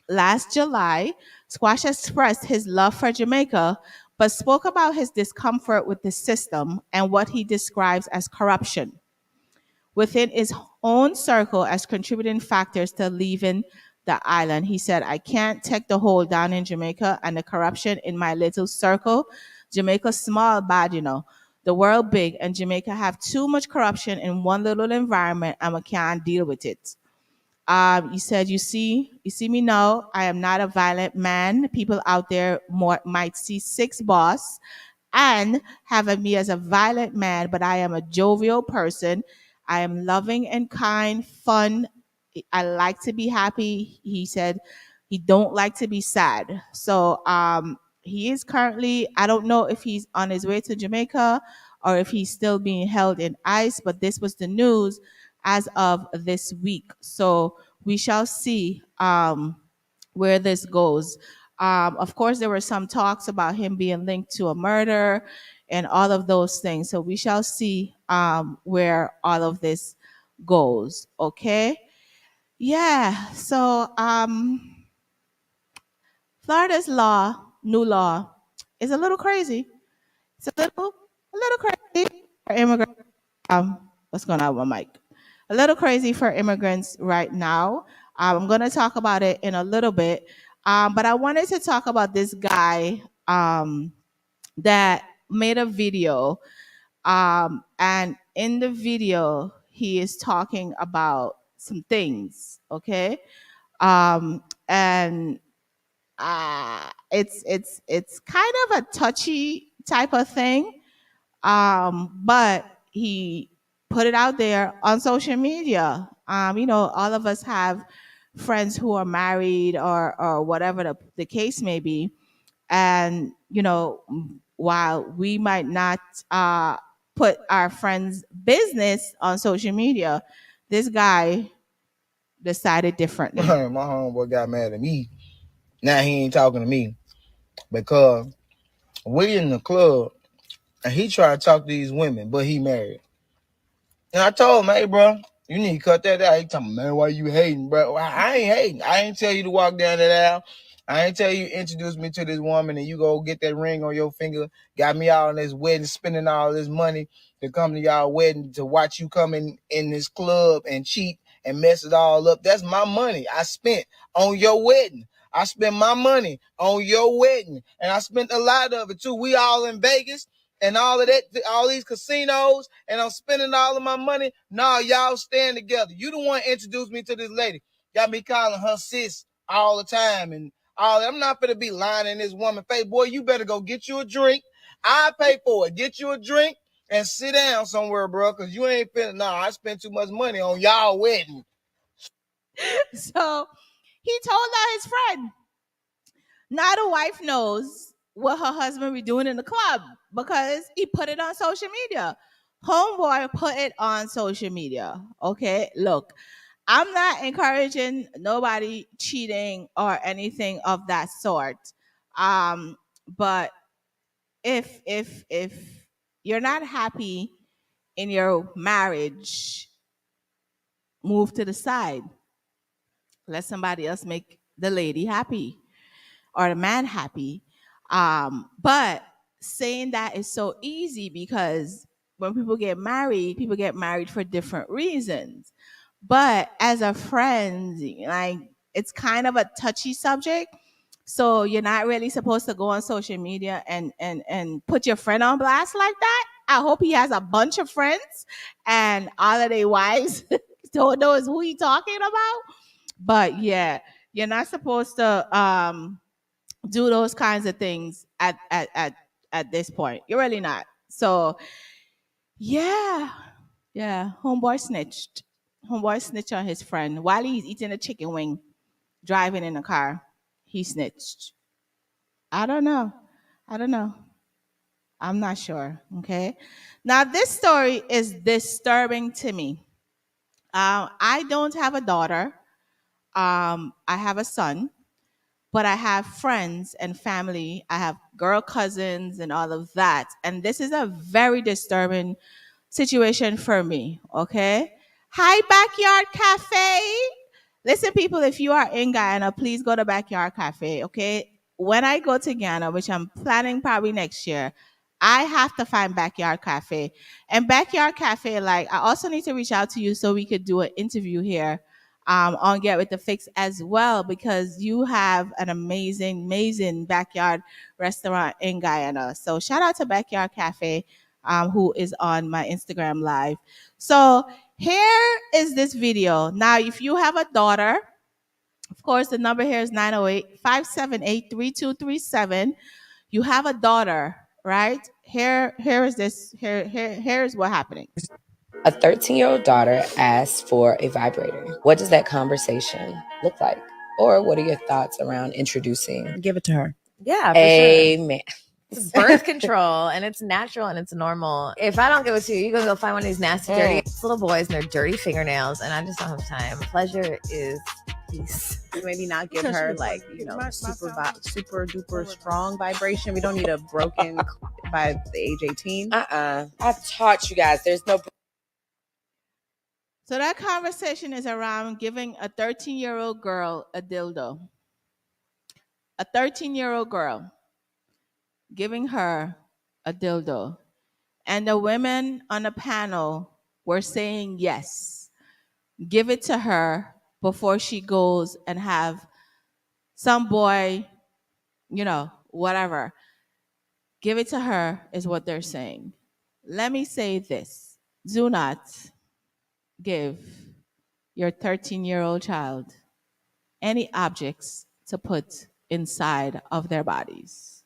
last July, Squash expressed his love for Jamaica, but spoke about his discomfort with the system and what he describes as corruption within his own circle as contributing factors to leaving the island. He said, I can't take the whole down in Jamaica and the corruption in my little circle. Jamaica's small, bad, The world big, and Jamaica have too much corruption in one little environment, and we can't deal with it. You said, you see me now. I am not a violent man. People out there might see Six Boss and have me as a violent man, but I am a jovial person. I am loving and kind, fun. I like to be happy. He said he don't like to be sad. So he is currently, I don't know if he's on his way to Jamaica or if he's still being held in ICE, but this was the news as of this week. So we shall see where this goes. Of course, there were some talks about him being linked to a murder and all of those things. So we shall see where all of this goes. Okay. Yeah. So Florida's new law, is a little crazy. It's a little crazy for immigrants. What's going on with my mic? A little crazy for immigrants right now. I'm going to talk about it in a little bit. But I wanted to talk about this guy that made a video. And in the video, he is talking about some things, okay? And it's kind of a touchy type of thing, but he put it out there on social media. All of us have friends who are married or whatever the case may be. And, while we might not put our friends' business on social media, this guy decided differently. My homeboy got mad at me. Now he ain't talking to me because we in the club and he tried to talk to these women, but he married. And I told him, hey, bro, you need to cut that out. He talking, man, why you hating, bro? Well, I ain't hating. I ain't tell you to walk down that aisle. I ain't tell you introduce me to this woman and you go get that ring on your finger. Got me out on this wedding, spending all this money to come to y'all wedding to watch you come in this club and cheat and mess it all up. That's my money I spent on your wedding. I spent my money on your wedding. And I spent a lot of it too. We all in Vegas. and all of that, all these casinos, and I'm spending all of my money. Nah, y'all stand together. You the one introduced me to this lady. Got me calling her sis all the time, and all that. I'm not gonna be lying in this woman's face. Boy, you better go get you a drink. I pay for it. Get you a drink and sit down somewhere, bro, because you ain't finna. Nah, I spent too much money on y'all wedding. So he told her his friend. Now the wife knows what her husband be doing in the club because he put it on social media. Homeboy put it on social media. Okay, look, I'm not encouraging nobody cheating or anything of that sort. But if you're not happy in your marriage, move to the side. Let somebody else make the lady happy or the man happy. But saying that is so easy because when people get married for different reasons. But as a friend, like it's kind of a touchy subject. So you're not really supposed to go on social media and put your friend on blast like that. I hope he has a bunch of friends and all of their wives don't know who he talking about. But yeah, you're not supposed to do those kinds of things at this point. You're really not. So yeah, yeah. Homeboy snitched. Homeboy snitched on his friend while he's eating a chicken wing, driving in a car. He snitched. I don't know. I don't know. I'm not sure. Okay. Now this story is disturbing to me. I don't have a daughter. I have a son, but I have friends and family. I have girl cousins and all of that. And this is a very disturbing situation for me. Okay. Hi, Backyard Cafe. Listen, people, if you are in Guyana, please go to Backyard Cafe. Okay. When I go to Guyana, which I'm planning probably next year, I have to find Backyard Cafe. And Backyard Cafe, like, I also need to reach out to you so we could do an interview here on Get With The Fix as well, because you have an amazing, amazing backyard restaurant in Guyana. So shout out to Backyard Cafe, who is on my Instagram live. So here is this video. Now, if you have a daughter, of course, the number here is 908-578-3237. You have a daughter, right? Here's what happening. A 13-year-old daughter asks for a vibrator. What does that conversation look like? Or what are your thoughts around introducing? Give it to her. Yeah, for Amen. sure. It's birth control, and it's natural and it's normal. If I don't give it to you, you're gonna go find one of these nasty, dirty little boys and their dirty fingernails, and I just don't have time. Pleasure is peace. Maybe not give her like, super duper strong vibration. We don't need a broken by the age 18. I've taught you guys there's no. So that conversation is around giving a 13-year-old girl a dildo. A 13-year-old girl giving her a dildo. And the women on the panel were saying yes. Give it to her before she goes and have some boy, whatever. Give it to her is what they're saying. Let me say this. Do not give your 13-year-old child any objects to put inside of their bodies.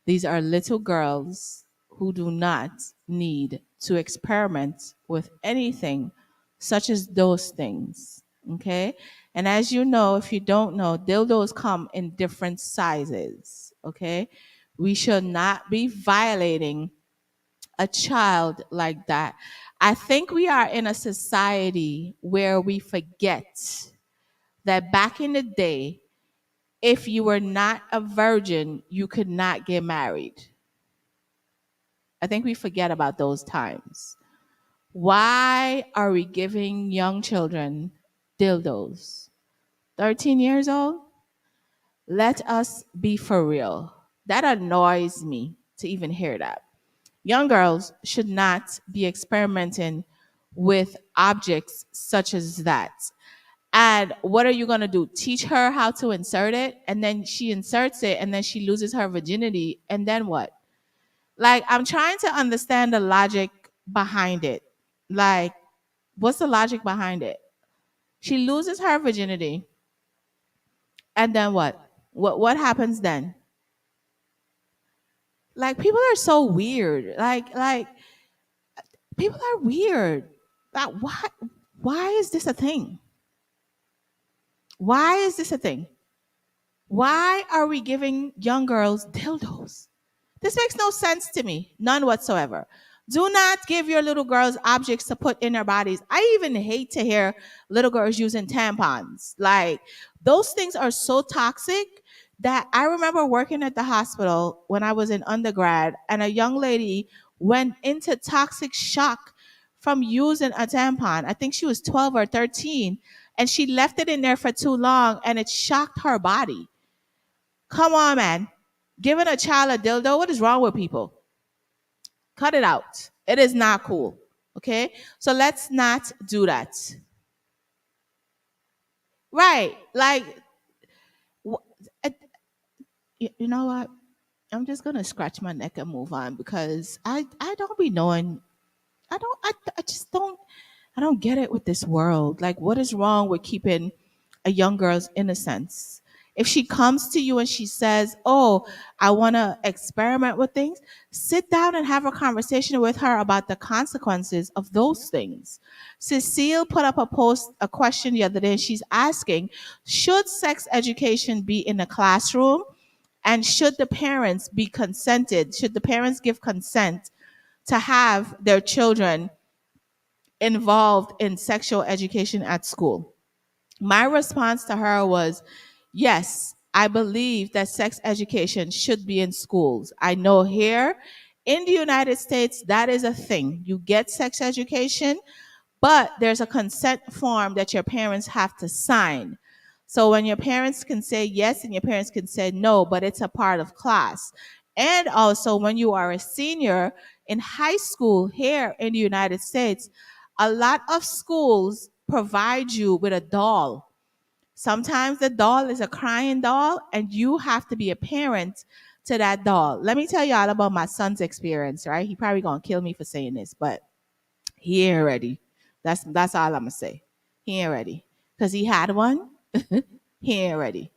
These are little girls who do not need to experiment with anything such as those things, okay? And as you know, if you don't know, dildos come in different sizes, okay? We should not be violating a child like that. I think we are in a society where we forget that back in the day, if you were not a virgin, you could not get married. I think we forget about those times. Why are we giving young children dildos? 13 years old? Let us be for real. That annoys me to even hear that. Young girls should not be experimenting with objects such as that. And what are you going to do? Teach her how to insert it, and then she inserts it, and then she loses her virginity, and then what? Like, I'm trying to understand the logic behind it. Like, what's the logic behind it? She loses her virginity, and then what? What happens then? Like, people are so weird. Like people are weird. Like, why is this a thing? Why is this a thing? Why are we giving young girls dildos? This makes no sense to me, none whatsoever. Do not give your little girls objects to put in their bodies. I even hate to hear little girls using tampons. Like, those things are so toxic that I remember working at the hospital when I was in undergrad, and a young lady went into toxic shock from using a tampon. I think she was 12 or 13, and she left it in there for too long, and it shocked her body. Come on, man. Giving a child a dildo, what is wrong with people? Cut it out. It is not cool. Okay? So let's not do that. Right. Like, wh- it- you know what? I'm just going to scratch my neck and move on, because I don't be knowing. I just don't, I don't get it with this world. Like, what is wrong with keeping a young girl's innocence? If she comes to you and she says, "Oh, I want to experiment with things," sit down and have a conversation with her about the consequences of those things. Cecile put up a question the other day, and she's asking, should sex education be in the classroom? And should the parents be consented? Should the parents give consent to have their children involved in sexual education at school? My response to her was, yes, I believe that sex education should be in schools. I know here in the United States that is a thing. You get sex education, but there's a consent form that your parents have to sign. So when your parents can say yes and your parents can say no, but it's a part of class. And also, when you are a senior in high school here in the United States, a lot of schools provide you with a doll. Sometimes the doll is a crying doll, and you have to be a parent to that doll. Let me tell you all about my son's experience, right? He probably gonna kill me for saying this, but he ain't ready. That's all I'm gonna say. He ain't ready. Cause he had one. He ain't ready.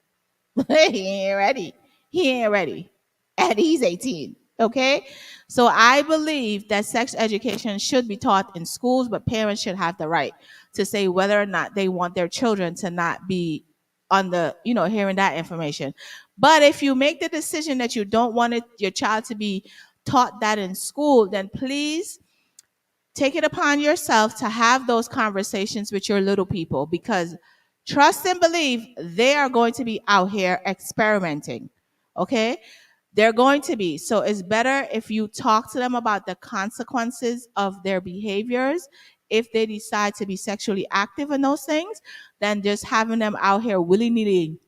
He ain't ready. He ain't ready. And he's 18. Okay? So I believe that sex education should be taught in schools, but parents should have the right to say whether or not they want their children to not be on the, hearing that information. But if you make the decision that you don't want your child to be taught that in school, then please take it upon yourself to have those conversations with your little people, because trust and believe they are going to be out here experimenting. Okay? They're going to be. So it's better if you talk to them about the consequences of their behaviors if they decide to be sexually active in those things than just having them out here willy-nilly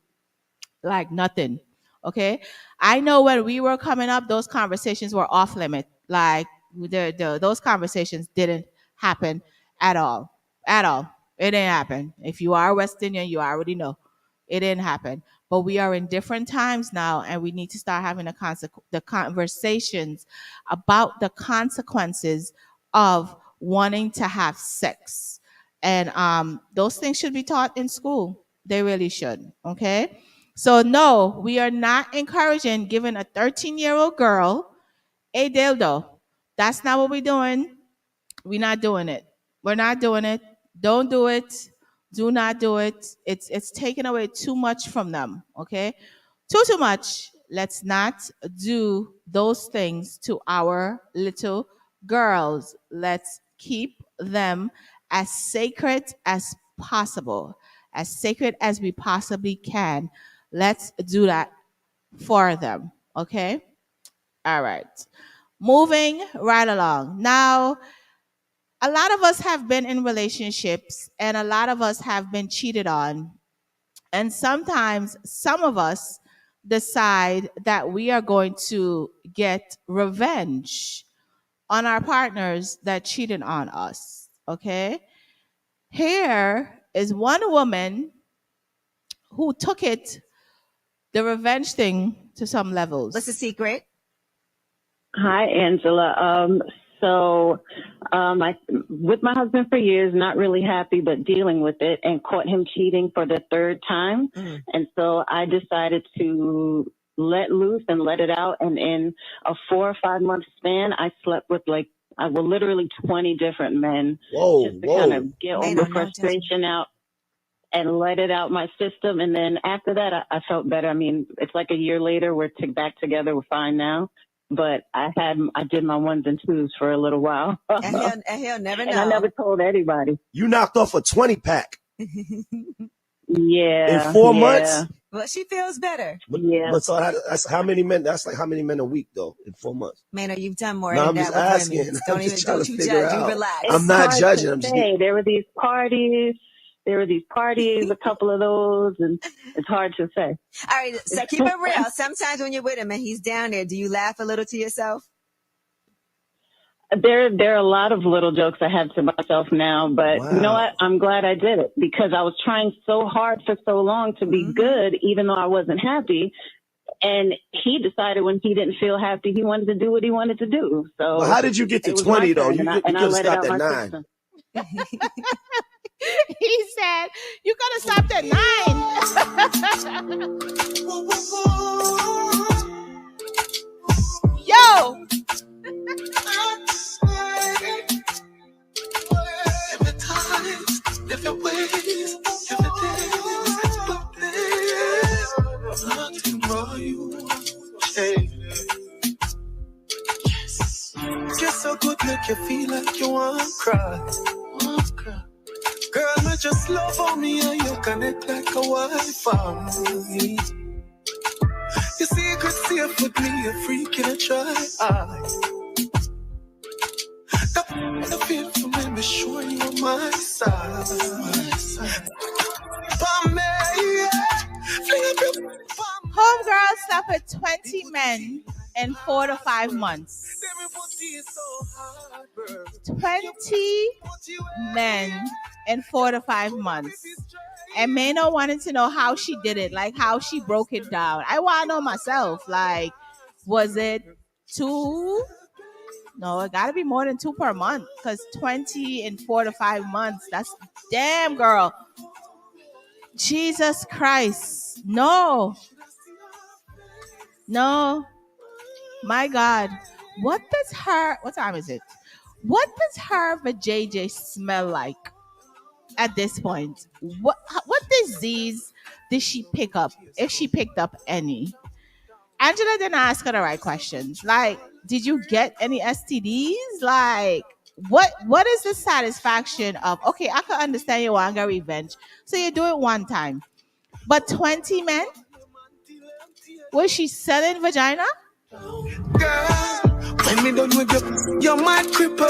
like nothing. Okay. I know when we were coming up, those conversations were off limit. Like those conversations didn't happen at all. At all. It didn't happen. If you are West Indian, you already know. It didn't happen. But we are in different times now, and we need to start having the conversations about the consequences of wanting to have sex. And those things should be taught in school. They really should. Okay. So no, we are not encouraging giving a 13-year-old girl a dildo. That's not what we're doing. We're not doing it. We're not doing it. Don't do it. Do not do it. It's taking away too much from them. Okay, too much. Let's not do those things to our little girls. Let's keep them as sacred as possible, as sacred as we possibly can. Let's do that for them. Okay. All right. Moving right along. Now, a lot of us have been in relationships and a lot of us have been cheated on. And sometimes some of us decide that we are going to get revenge on our partners that cheated on us. Okay? Here is one woman who took the revenge thing to some levels. What's the secret? Hi, Angela. So, I with my husband for years, not really happy, but dealing with it, and caught him cheating for the third time. And so I decided to let loose and let it out. And in a 4 or 5 month span, I slept with literally 20 different men, just to kind of get all the frustration out and let it out my system. And then after that, I felt better. I mean, it's like a year later, we're back together. We're fine now. But I did my ones and twos for a little while. And he'll never know. And I never told anybody. You knocked off a 20 pack. Yeah. In 4 months? Well, she feels better. But so that's how many men? That's like how many men a week though in 4 months? Maynard, you've done more No, than I'm that just with asking. women. Don't you judge. You relax. I'm not judging. I'm just There were these parties. A couple of those, and it's hard to say. All right, so keep it real. Sometimes when you're with him and he's down there, do you laugh a little to yourself? There are a lot of little jokes I have to myself now, but You know what? I'm glad I did it because I was trying so hard for so long to be good, even though I wasn't happy. And he decided when he didn't feel happy, he wanted to do what he wanted to do. So, how did you get to 20 though? You could have stopped at 9. He said, "You could have stopped at 9." Yo. You're so good, make you feel like you want to cry. Girl, I just love on me and you connect like a Wi-Fi. Your secret safe with me, a freak in a try. The feel for me, be sure you on my side. Homegirl slept with 20 men in 4 to 5 months. 20 men in 4 to 5 months. And Mano wanted to know how she did it, like how she broke it down. I want to know myself, like, was it 2? No, it got to be more than 2 per month because 20 in 4 to 5 months, that's damn, girl. Jesus Christ. No. My God. What time is it? What does her vajayjay smell like at this point? What disease did she pick up, if she picked up any? Angela didn't ask her the right questions. Like, did you get any STDs? Like, what is the satisfaction of, okay, I can understand you want to get revenge, so you do it one time. But 20 men? Was she selling vagina? Girl, when me done with you might cripple.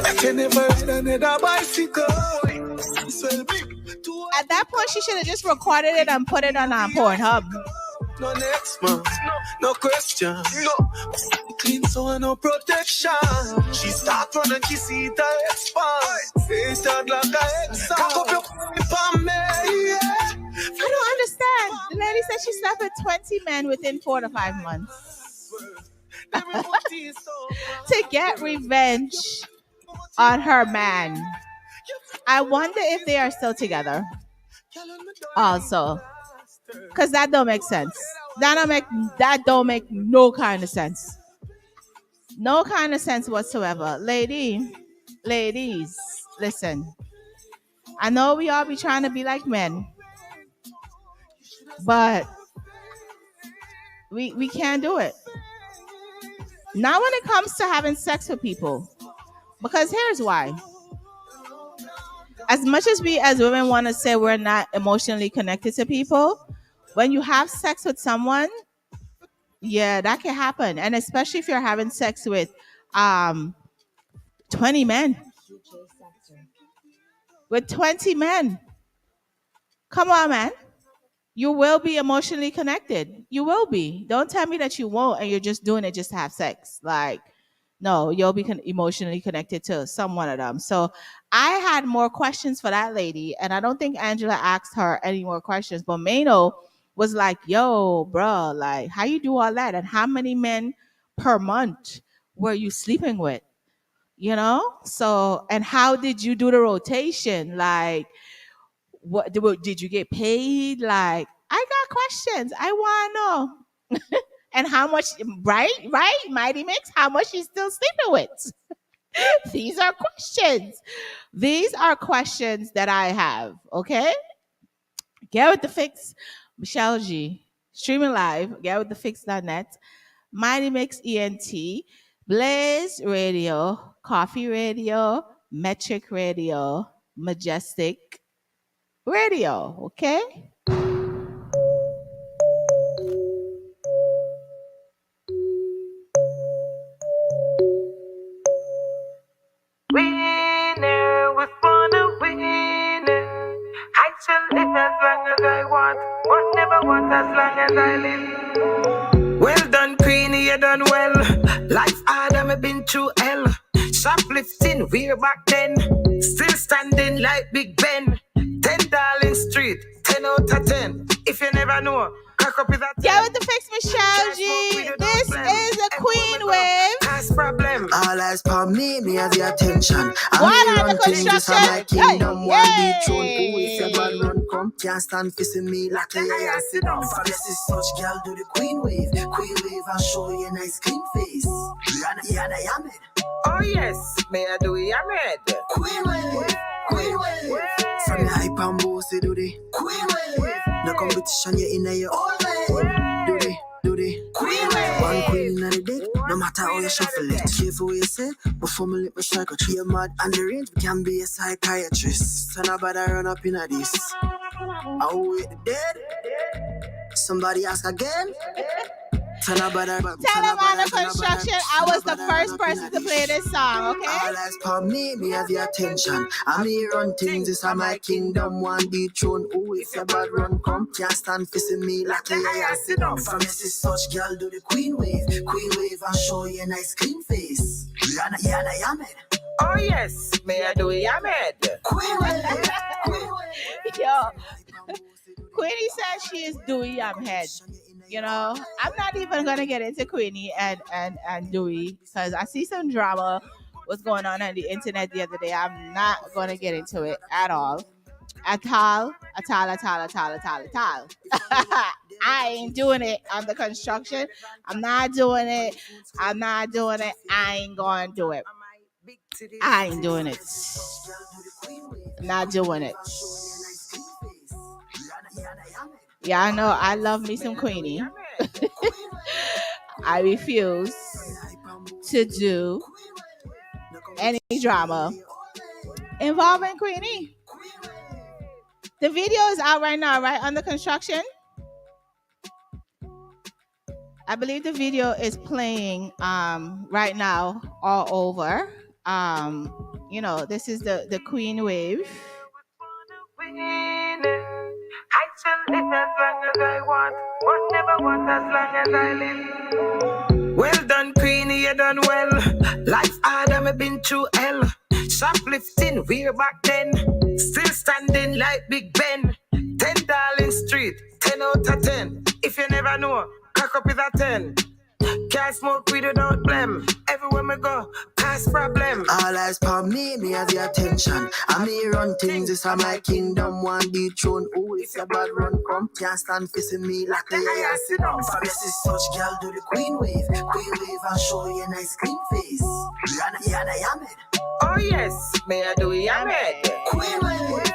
I can never ride another bicycle. At that point, she should have just recorded it and put it on Pornhub. No next month, no question. No. Clean so no protection. She start running, she see the expand. Say that like a ex. Cock up your for me. I don't understand. The lady said she slept with 20 men within 4 to 5 months. To get revenge on her man. I wonder if they are still together. Also, because that don't make sense. That don't make no kind of sense. No kind of sense whatsoever. Ladies, listen. I know we all be trying to be like men, but we can't do it. Not when it comes to having sex with people. Because here's why. As much as we as women want to say we're not emotionally connected to people, when you have sex with someone, yeah, that can happen. And especially if you're having sex with 20 men. With 20 men. Come on, man. You will be emotionally connected. You will be. Don't tell me that you won't and you're just doing it just to have sex. Like, no, you'll be emotionally connected to some one of them. So I had more questions for that lady, and I don't think Angela asked her any more questions. But Mano was like, yo, bro, like, how you do all that? And how many men per month? were you sleeping with? You know? So, and how did you do the rotation? Like, what did you get paid? Like, I got questions. I want to know. And how much, right, Mighty Mix, how much you still sleeping with? These are questions. These are questions that I have, okay? Get with the fix, Michelle G. Streaming live, getwiththefix.net, Mighty Mix ENT, Blaze Radio, Coffee Radio, Metric Radio, Majestic Radio, okay? Winner was born a winner. I shall live as long as I want, but never want as long as I live. Well done, Queenie, you done well. Life hard, I've been through hell. Shoplifting, we're back then. Still standing like Big Ben. 10 Darling Street, 10 out of 10. If you never know, cock up is a 10. Get with the fix, Michelle G. This is a Queen Wave. That's problem. All eyes for me have the attention. What on the construction? My kingdom, one beat throne. Who if your bad run come, can't stand facing me like a yeah, sit down. For this is such girl, do the Queen Wave. Queen Wave, I'll show you a nice clean face. Yana Yamed. Oh yes, may I do it, Ahmed? Queen Wave, Queen Wave. From your hype and bossy, do the Queen Wave. No competition, you're in your own way. Do the Queen Wave. One queen in the dick, no matter how you shuffle it. Careful what you say, before me let me strike a tree. You're mad and the range, we can be a psychiatrist. So nobody run up in this. Oh, wait, the dead? Somebody ask again? Tell them on the construction, I was the first person to play this song, okay? All eyes for me have your attention. I'm here run things, this is my kingdom, one beat throne. Oh, if your bad run come, can't stand facing me like a yeah, sit down. From this such girl, do the Queen Wave, I'll show you a nice clean face. Yana Yamed. Oh yes, may I do it, Ahmed? Queen Wave. Yo, Queenie says she is Dewey Head. You know, I'm not even gonna get into Queenie and Dewey because I see some drama was going on the internet the other day. I'm not gonna get into it at all. At all. I ain't doing it on the construction. I'm not doing it. I ain't gonna do it. I ain't doing it. Not doing it. Yeah, I know. I love me some Queenie. I refuse to do any drama involving Queenie. The video is out right now, right? Under construction. I believe the video is playing right now all over. You know, this is the Queen Wave. I shall live as long as I want, but never want as long as I live. Well done, Queenie, you done well. Life hard, I've been through hell. Shoplifting, we're back then. Still standing like Big Ben. 10 Darling Street, 10 out of 10. If you never know, cock up is a 10. Can't smoke weed without blem. Everywhere me go, past problem. All eyes for me have the attention. I'm here run things, this is my kingdom, one beat throne. Oh, if your bad run come, can't stand facing me like a yeah, sit down. For this is such girl, do the Queen Wave, I'll show you a nice clean face. Yana Yamed. Oh yes, may I do it, Ahmed? Queen Wave.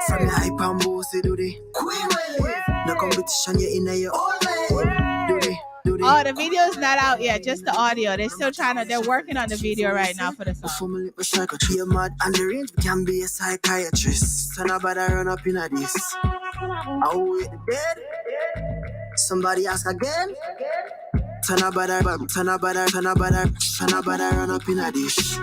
From your hype and bossy, do the Queen Wave. No competition, you're in your own way. Oh, the video is not out yet, just the audio. They're working on the video right now for the song. Before me let me strike a tree, you're mad and the range, we can be a psychiatrist. So nobody run up in this. Oh, wait, the dead? Somebody ask again? Turn about run up in a dish.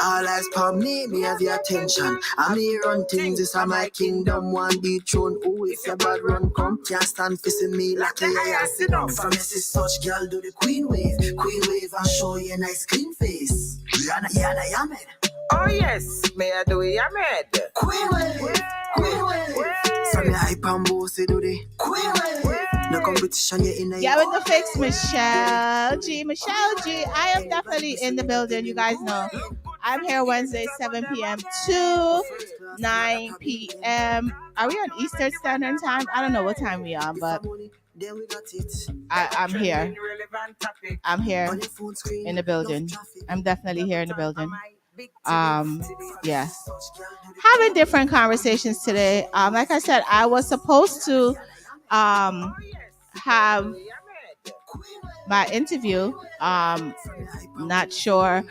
All eyes for me have the attention. I'm here run things, this is my kingdom, one beat throne. Oh, if your bad run come, can't stand facing me like a yeah, sit down. From this is such girl, do the Queen Wave, I'll show you a nice clean face. Yana Yamed. Oh yes, may I do it, Ahmed? Queen Wave. From your hype and bossy, do the Queen Wave. No competition, you in a Yeah, with the fix, Michelle G. Michelle G. I am definitely in the building. You guys know I'm here Wednesday, 7 p.m. to 9 p.m. Are we on Eastern Standard Time? I don't know what time we are, but I'm here. I'm here in the building. I'm definitely here in the building. Yeah, having different conversations today. Like I said, I was supposed to have my interview. Not sure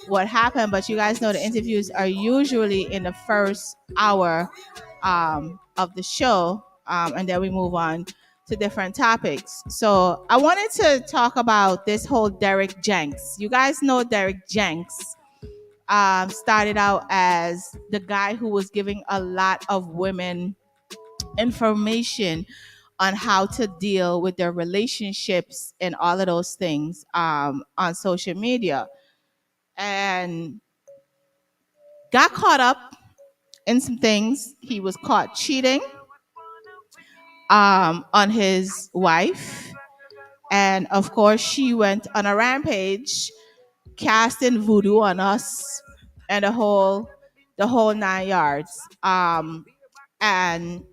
what happened, but you guys know the interviews are usually in the first hour of the show, and then we move on to different topics. So I wanted to talk about this whole Derek Jenks. You guys know Derek Jenks started out as the guy who was giving a lot of women information on how to deal with their relationships and all of those things on social media, and got caught up in some things. He was caught cheating on his wife, and of course she went on a rampage casting voodoo on us and the whole 9 yards. And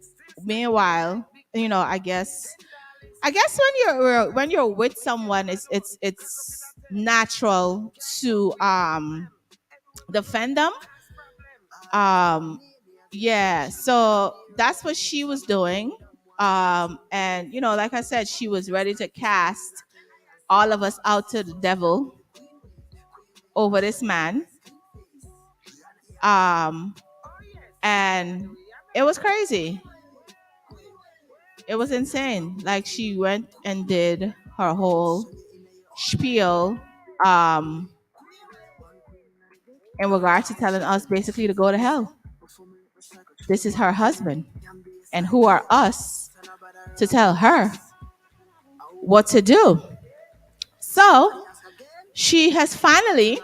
meanwhile, I guess when you're with someone, it's natural to defend them. Yeah, so that's what she was doing. And like I said, she was ready to cast all of us out to the devil over this man. Um, and it was crazy. It was insane. Like, she went and did her whole spiel um in regard to telling us basically to go to hell. This is her husband. And who are us to tell her what to do? So she has finally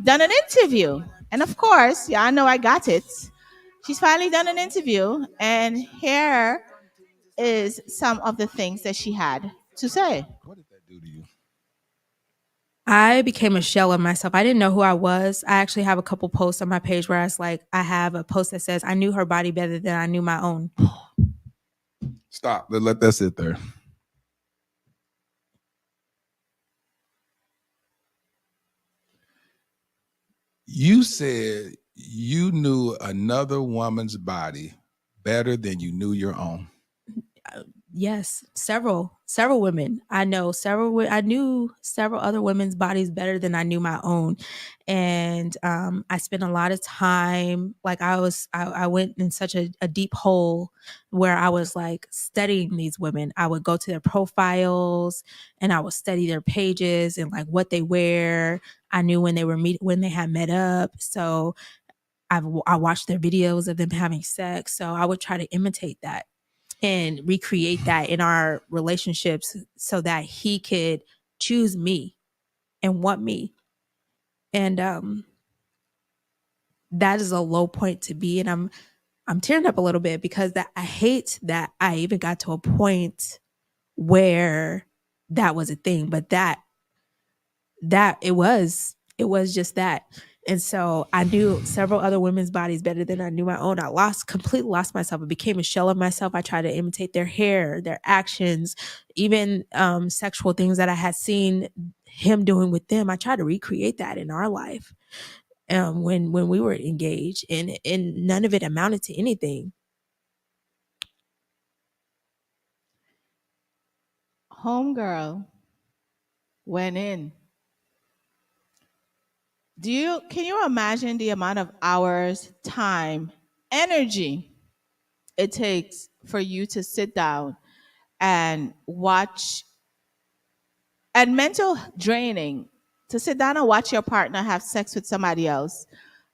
done an interview. And of course, yeah, I know I got it. She's finally done an interview. And here is some of the things that she had to say. I became a shell of myself. I didn't know who I was. I actually have a couple posts on my page where I have a post that says, I knew her body better than I knew my own. Stop. Let that sit there. You said you knew another woman's body better than you knew your own. Yes, several women. I knew several other women's bodies better than I knew my own. And I spent a lot of time, like I went in such a deep hole where I was like studying these women. I would go to their profiles and I would study their pages and like what they wear. I knew when they had met up. So I watched their videos of them having sex. So I would try to imitate that and recreate that in our relationships so that he could choose me and want me. And that is a low point to be. And I'm tearing up a little bit because I hate that I even got to a point where that was a thing, but that it was just that. And so I knew several other women's bodies better than I knew my own. I completely lost myself. I became a shell of myself. I tried to imitate their hair, their actions, even sexual things that I had seen him doing with them. I tried to recreate that in our life when we were engaged, and none of it amounted to anything. Homegirl went in. Can you imagine the amount of hours, time, energy it takes for you to sit down and watch, and mental draining to sit down and watch your partner have sex with somebody else,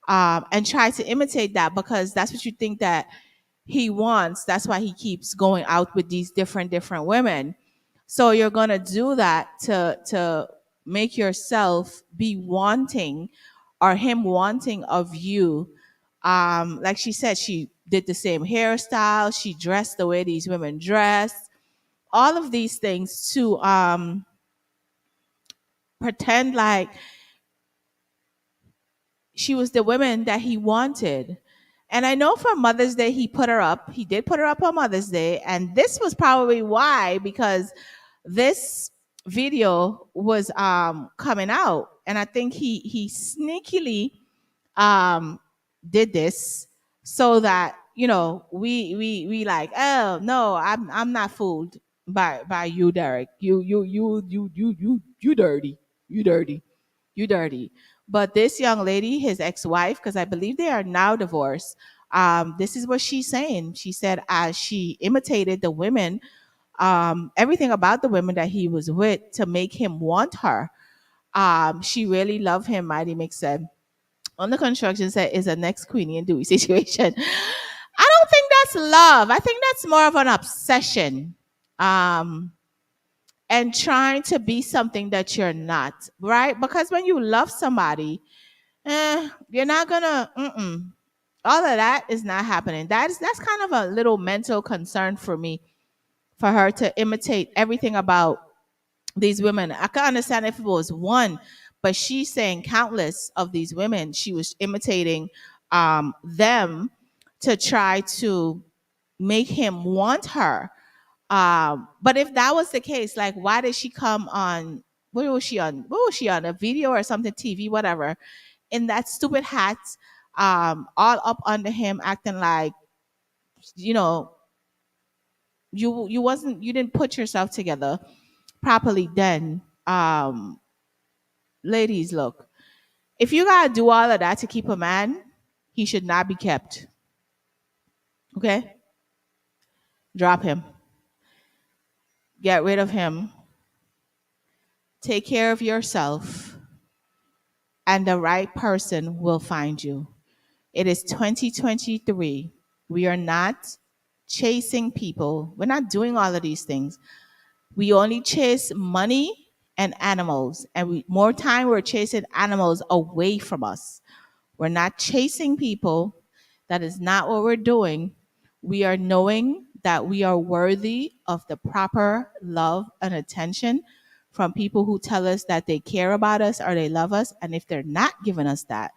and try to imitate that because that's what you think that he wants. That's why he keeps going out with these different women. So you're gonna do that to make yourself be wanting, or him wanting of you. Like she said, she did the same hairstyle. She dressed the way these women dress. all of these things to pretend like she was the woman that he wanted. And I know for Mother's Day, he put her up. He did put her up on Mother's Day. And this was probably why, because this video was coming out. And I think he sneakily um did this so that, we like, oh no, I'm not fooled by you, Derek. You dirty. You dirty. You dirty. But this young lady, his ex-wife, because I believe they are now divorced, this is what she's saying. She said as she imitated the women, everything about the women that he was with to make him want her. She really loved him, Mighty Mix said. On the construction set is a next Queenie and Dewey situation. I don't think that's love. I think that's more of an obsession. And trying to be something that you're not, right? Because when you love somebody, you're not gonna. All of that is not happening. That's kind of a little mental concern for me, for her to imitate everything about these women. I can understand if it was one, but she's saying countless of these women. She was imitating them to try to make him want her. But if that was the case, like, why did she come on? Where was she on? What was she on? A video or something, TV, whatever, in that stupid hat, all up under him, acting like, you know, you didn't put yourself together properly. Then, ladies, look, if you gotta do all of that to keep a man, he should not be kept. Okay, drop him, get rid of him, take care of yourself, and the right person will find you. It is 2023. We are not chasing people. We're not doing all of these things. We only chase money and animals. And more time we're chasing animals away from us. We're not chasing people. That is not what we're doing. We are knowing that we are worthy of the proper love and attention from people who tell us that they care about us or they love us. And if they're not giving us that,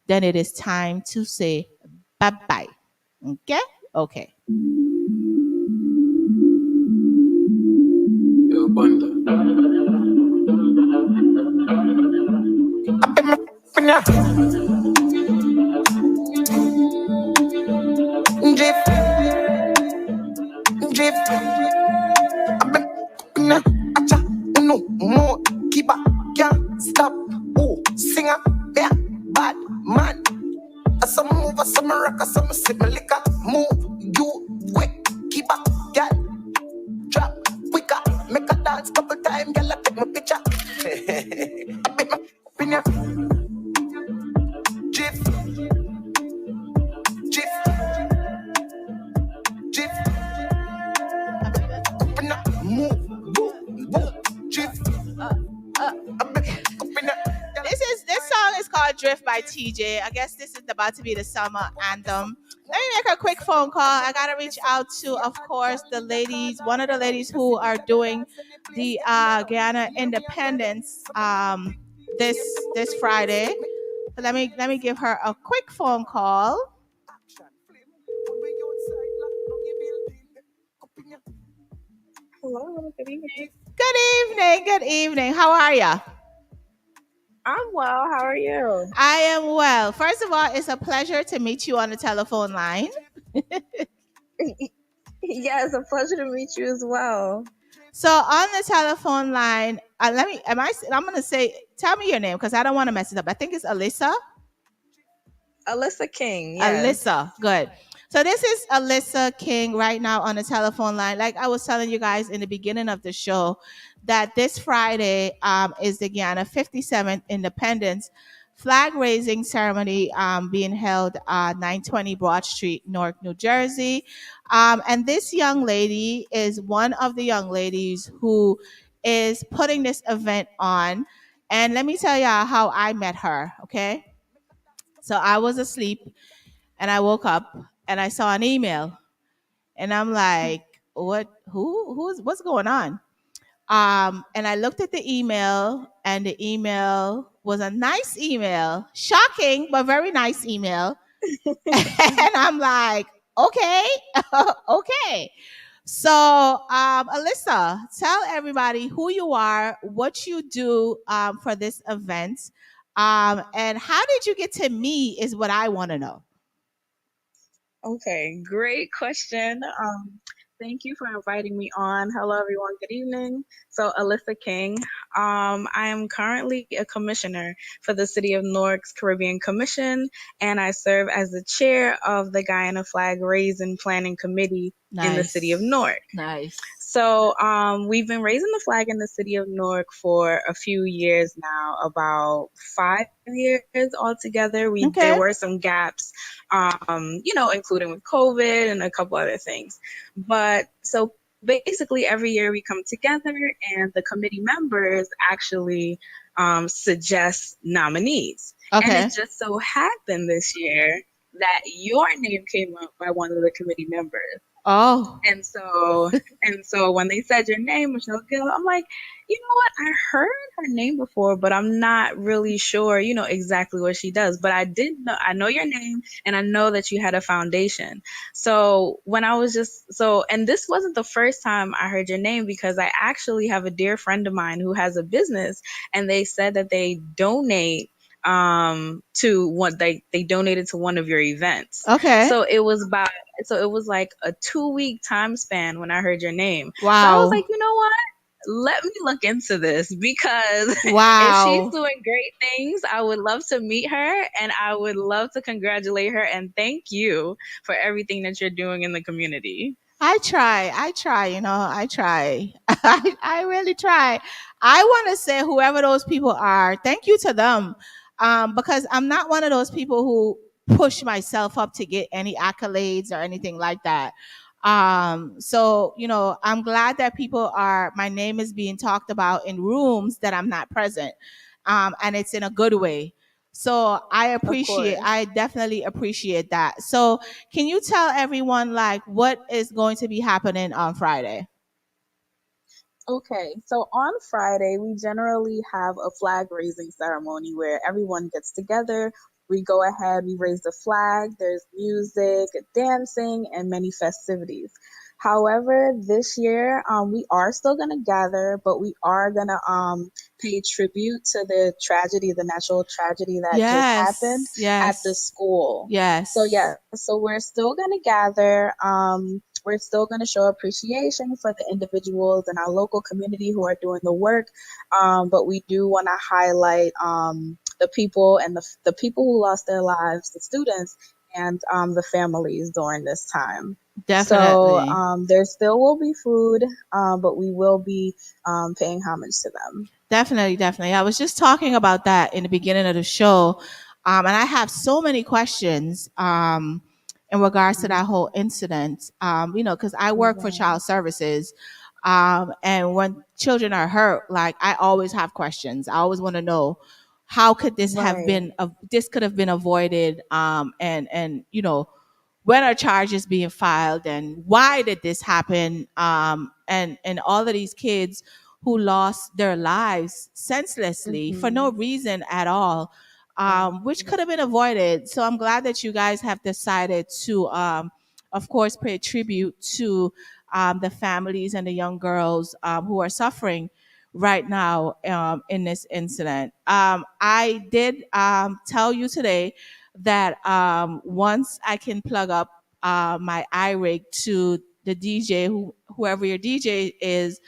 then it is time to say bye bye. Okay? Okay. Drip, drip, acha, no more, keep up, can't stop. Oh, singer, yeah, bad man. Some move, some rock, some sip liquor. Move, you quick, keep up, girl. Drop quicker, make a dance couple time, girl. Take my picture. I bet my opinion. Drip, drip, drip. Open up, move, drip. This song is called Drift by TJ. I guess this is about to be the summer anthem. Let me make a quick phone call. I gotta reach out to, of course, the ladies, one of the ladies who are doing the Guyana Independence this Friday. So let me give her a quick phone call. Hello, good evening. Good evening. Good evening. How are you? I'm well. How are you? I am well. First of all, it's a pleasure to meet you on the telephone line. Yeah, it's a pleasure to meet you as well. So on the telephone line, I'm gonna say, tell me your name because I don't want to mess it up. I think it's Alyssa. Alyssa King. Yes. Alyssa, good. So this is Alyssa King right now on the telephone line. Like I was telling you guys in the beginning of the show, that this Friday is the Guyana 57th Independence flag raising ceremony being held 920 Broad Street, Newark, New Jersey. And this young lady is one of the young ladies who is putting this event on. And let me tell y'all how I met her, okay? So I was asleep and I woke up and I saw an email. And I'm like, what's going on? And I looked at the email, and the email was a nice email, shocking, but very nice email. And I'm like, okay, okay. So, Alyssa, tell everybody who you are, what you do for this event, and how did you get to me is what I want to know. Okay, great question. Thank you for inviting me on. Hello, everyone. Good evening. So, Alyssa King. I am currently a commissioner for the City of Newark's Caribbean Commission, and I serve as the chair of the Guyana Flag Raising Planning Committee in the City of Newark. Nice. So we've been raising the flag in the city of Newark for a few years now, about 5 years altogether. There were some gaps, including with COVID and a couple other things. But so basically every year we come together and the committee members actually suggest nominees. Okay. And it just so happened this year that your name came up by one of the committee members. Oh. And so when they said your name, Michelle Gill, I'm like, you know what? I heard her name before, but I'm not really sure, exactly what she does. But I know your name, and I know that you had a foundation. So when I was and this wasn't the first time I heard your name, because I actually have a dear friend of mine who has a business, and they said that they donate to what they donated to one of your events. Okay. So it was like a 2-week time span when I heard your name. Wow. So I was like, you know what? Let me look into this, because Wow. if she's doing great things, I would love to meet her, and I would love to congratulate her and thank you for everything that you're doing in the community. I try, I try. I really try. I want to say whoever those people are, thank you to them. Because I'm not one of those people who push myself up to get any accolades or anything like that. So, I'm glad that my name is being talked about in rooms that I'm not present. And it's in a good way. So I definitely appreciate that. So can you tell everyone like what is going to be happening on Friday? Okay, so on Friday, we generally have a flag raising ceremony where everyone gets together. We go ahead, we raise the flag, there's music, dancing, and many festivities. However, this year, we are still going to gather, but we are going to pay tribute to the natural tragedy that just happened at the school. Yes. So we're still going to gather. We're still going to show appreciation for the individuals in our local community who are doing the work. But we do want to highlight the people and the people who lost their lives, the students, and the families during this time. Definitely. So there still will be food, but we will be paying homage to them. Definitely. I was just talking about that in the beginning of the show. And I have so many questions in regards to that whole incident. Because I work for child services. And when children are hurt, like I always have questions. I always want to know how could this have been, this could have been avoided. And when are charges being filed and why did this happen? And all of these kids who lost their lives senselessly for no reason at all, which could have been avoided. So I'm glad that you guys have decided to, of course, pay tribute to the families and the young girls who are suffering right now in this incident. I did tell you today that once I can plug up my iRig to the DJ, whoever your DJ is,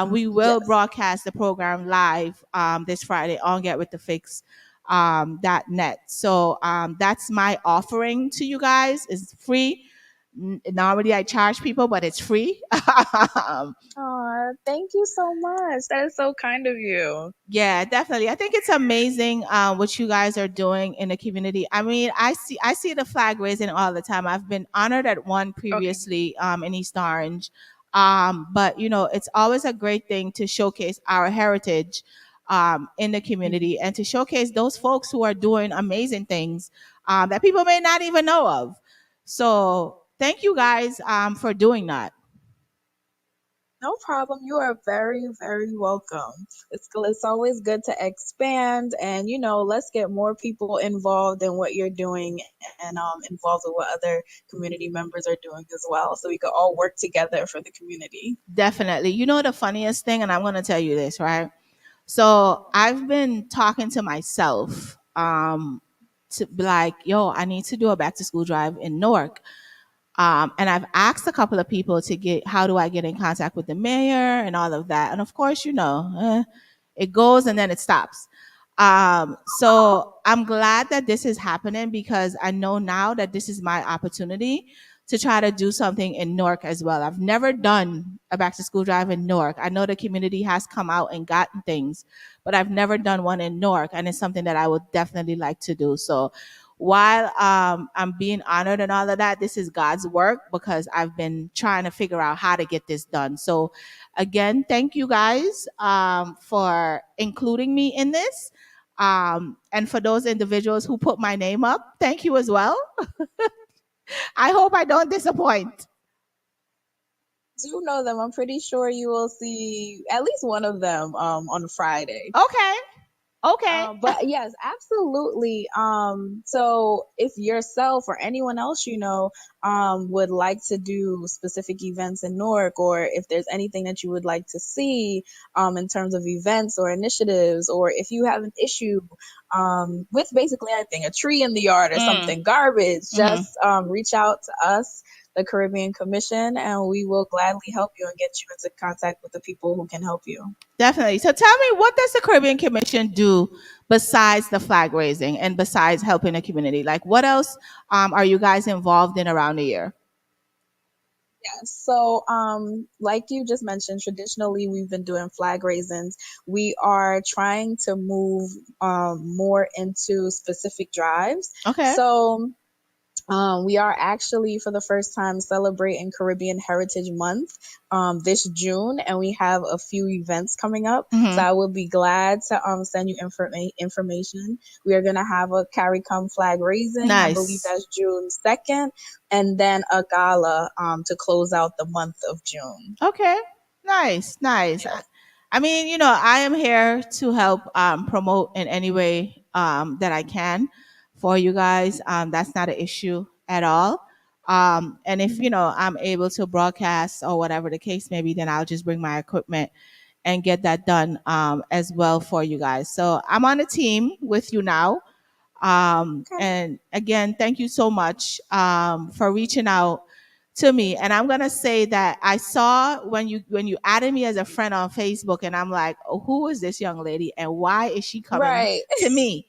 we will broadcast the program live this Friday on getwiththefix.net. So that's my offering to you guys. It's free. Normally I charge people, but it's free. Aw, thank you so much. That is so kind of you. Yeah, definitely. I think it's amazing what you guys are doing in the community. I mean, I see the flag raising all the time. I've been honored at one previously in East Orange. But it's always a great thing to showcase our heritage in the community and to showcase those folks who are doing amazing things that people may not even know of. So thank you guys for doing that. No problem. You are very, very welcome. It's always good to expand and, let's get more people involved in what you're doing and involved with what other community members are doing as well. So we could all work together for the community. Definitely. You know the funniest thing, and I'm going to tell you this, right? So I've been talking to myself to be like, yo, I need to do a back to school drive in Newark. And I've asked a couple of people to get, how do I get in contact with the mayor and all of that. And of course, it goes and then it stops. So I'm glad that this is happening because I know now that this is my opportunity to try to do something in Newark as well. I've never done a back to school drive in Newark. I know the community has come out and gotten things, but I've never done one in Newark, and it's something that I would definitely like to do. So while I'm being honored and all of that, this is God's work because I've been trying to figure out how to get this done. So again, thank you guys for including me in this. And for those individuals who put my name up, thank you as well. I hope I don't disappoint. Do know them. I'm pretty sure you will see at least one of them on Friday. Okay. But yes, absolutely. So if yourself or anyone else would like to do specific events in Newark, or if there's anything that you would like to see in terms of events or initiatives, or if you have an issue with basically anything, a tree in the yard or something, garbage, just reach out to us, the Caribbean Commission, and we will gladly help you and get you into contact with the people who can help you. Definitely. So tell me, what does the Caribbean Commission do besides the flag raising and besides helping the community? Like, what else are you guys involved in around the year? Yes. So, like you just mentioned, traditionally we've been doing flag raisins. We are trying to move more into specific drives. Okay. So, we are actually for the first time celebrating Caribbean Heritage Month this June, and we have a few events coming up. So I would be glad to send you information. We are going to have a Carry Come flag raising. Nice. I believe that's June 2nd, and then a gala to close out the month of June. Okay. Nice. Yes. I mean, I am here to help promote in any way that I can for you guys. That's not an issue at all. And if, I'm able to broadcast or whatever the case may be, then I'll just bring my equipment and get that done as well for you guys. So I'm on a team with you now. And again, thank you so much for reaching out to me. And I'm gonna say that I saw when you added me as a friend on Facebook, and I'm like, oh, who is this young lady and why is she coming to me?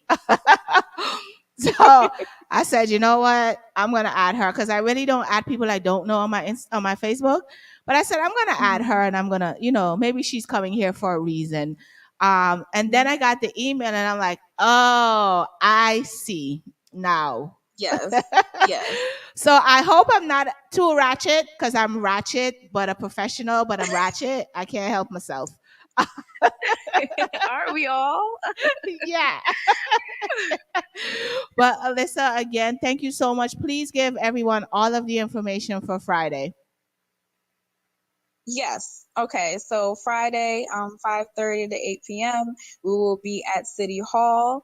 So I said, you know what? I'm gonna add her because I really don't add people I don't know on my Facebook. But I said I'm gonna add her, and I'm gonna, maybe she's coming here for a reason. And then I got the email, and I'm like, oh, I see now. Yes. So I hope I'm not too ratchet because I'm ratchet, but a professional, but I'm ratchet. I can't help myself. Aren't we all? Yeah. But Alyssa, again, thank you so much. Please give everyone all of the information for Friday. Yes. Okay. So Friday, 5:30 to 8 p.m., we will be at City Hall,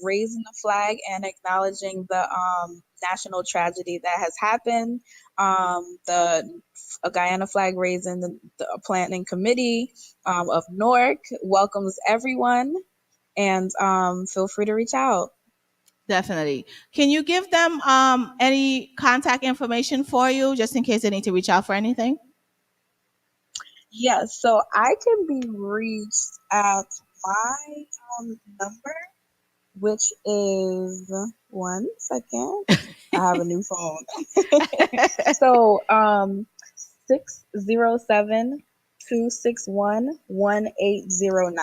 raising the flag and acknowledging the national tragedy that has happened. The Guyana Flag Raising, the Planning Committee of Newark welcomes everyone, and feel free to reach out. Definitely. Can you give them any contact information for you, just in case they need to reach out for anything? Yes, so I can be reached at my number, which is 1 second. I have a new phone. So 607-261-1809.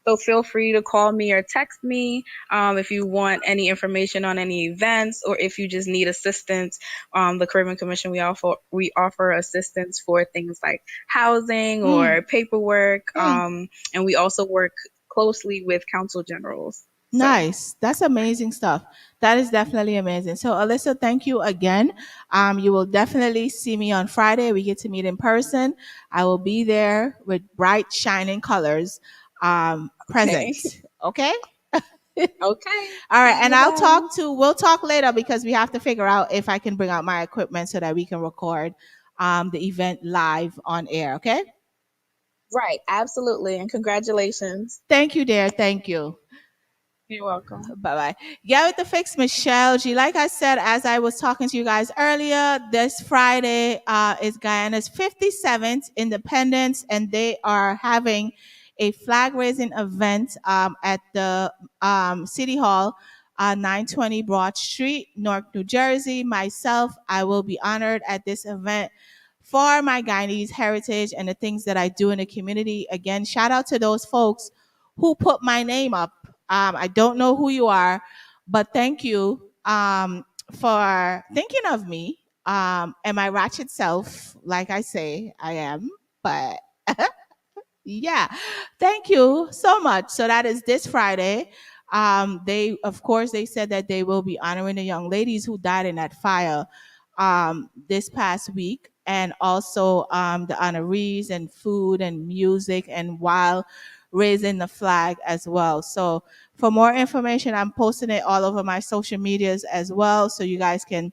So feel free to call me or text me if you want any information on any events, or if you just need assistance. The Caribbean Commission, we offer assistance for things like housing or paperwork, and we also work closely with council generals. Nice. That's amazing stuff. That is definitely amazing. So, Alyssa, thank you again. You will definitely see me on Friday. We get to meet in person. I will be there with bright, shining colors Okay. present. Okay? Okay. All right. See And you then. we'll talk later because we have to figure out if I can bring out my equipment so that we can record the event live on air. Okay? Right. Absolutely. And congratulations. Thank you, dear. Thank you. You're welcome. Bye bye. Yeah, with the fix, Michelle G. Like I said, as I was talking to you guys earlier, this Friday is Guyana's 57th Independence, and they are having a flag raising event at the City Hall, 920 Broad Street, Newark, New Jersey. Myself, I will be honored at this event for my Guyanese heritage and the things that I do in the community. Again, shout out to those folks who put my name up. I don't know who you are, but thank you for thinking of me. And my ratchet self, like I say, I am, but yeah, thank you so much. So that is this Friday. They, of course, they said that they will be honoring the young ladies who died in that fire this past week, and also the honorees and food and music, and while raising the flag as well. So for more information, I'm posting it all over my social medias as well, so you guys can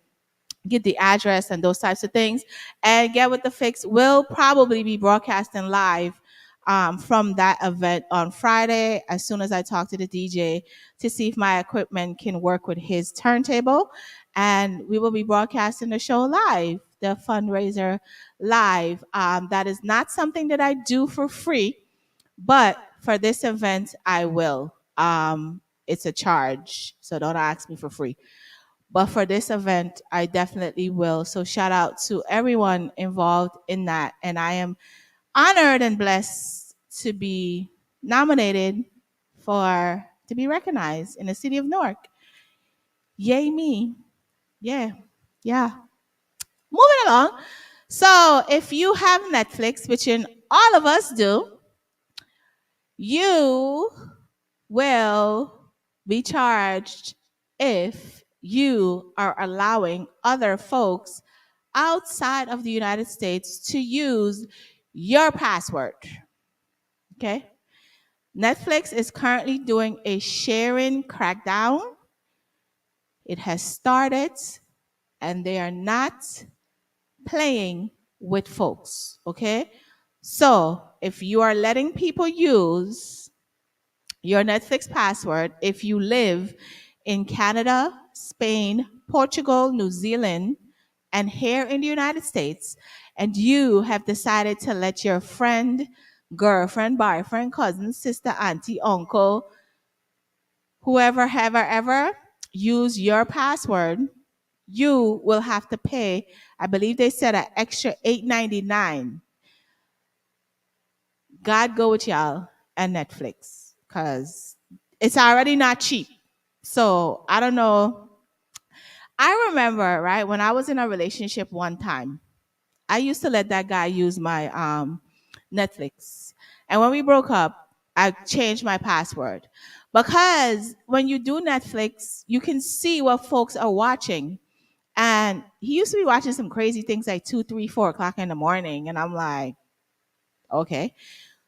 get the address and those types of things. And Get With the Fix will probably be broadcasting live from that event on Friday as soon as I talk to the DJ to see if my equipment can work with his turntable. And we will be broadcasting the show live, the fundraiser live. That is not something that I do for free, but for this event, I will. It's a charge, so don't ask me for free. But for this event, I definitely will. So shout out to everyone involved in that. And I am honored and blessed to be nominated for to be recognized in the city of Newark. Yay me. Yeah. Yeah. Moving along. So if you have Netflix, which in all of us do, you will be charged if you are allowing other folks outside of the United States to use your password. Okay? Netflix is currently doing a sharing crackdown. It has started, and they are not playing with folks. Okay? So if you are letting people use your Netflix password, if you live in Canada, Spain, Portugal, New Zealand, and here in the United States, and you have decided to let your friend, girlfriend, boyfriend, cousin, sister, auntie, uncle, whoever, ever use your password, you will have to pay, I believe they said, an extra $8.99. God go with y'all and Netflix, because it's already not cheap. So I don't know. I remember, right, when I was in a relationship one time, I used to let that guy use my Netflix. And when we broke up, I changed my password. Because when you do Netflix, you can see what folks are watching. And he used to be watching some crazy things like 2, 3, 4 o'clock in the morning. And I'm like, okay.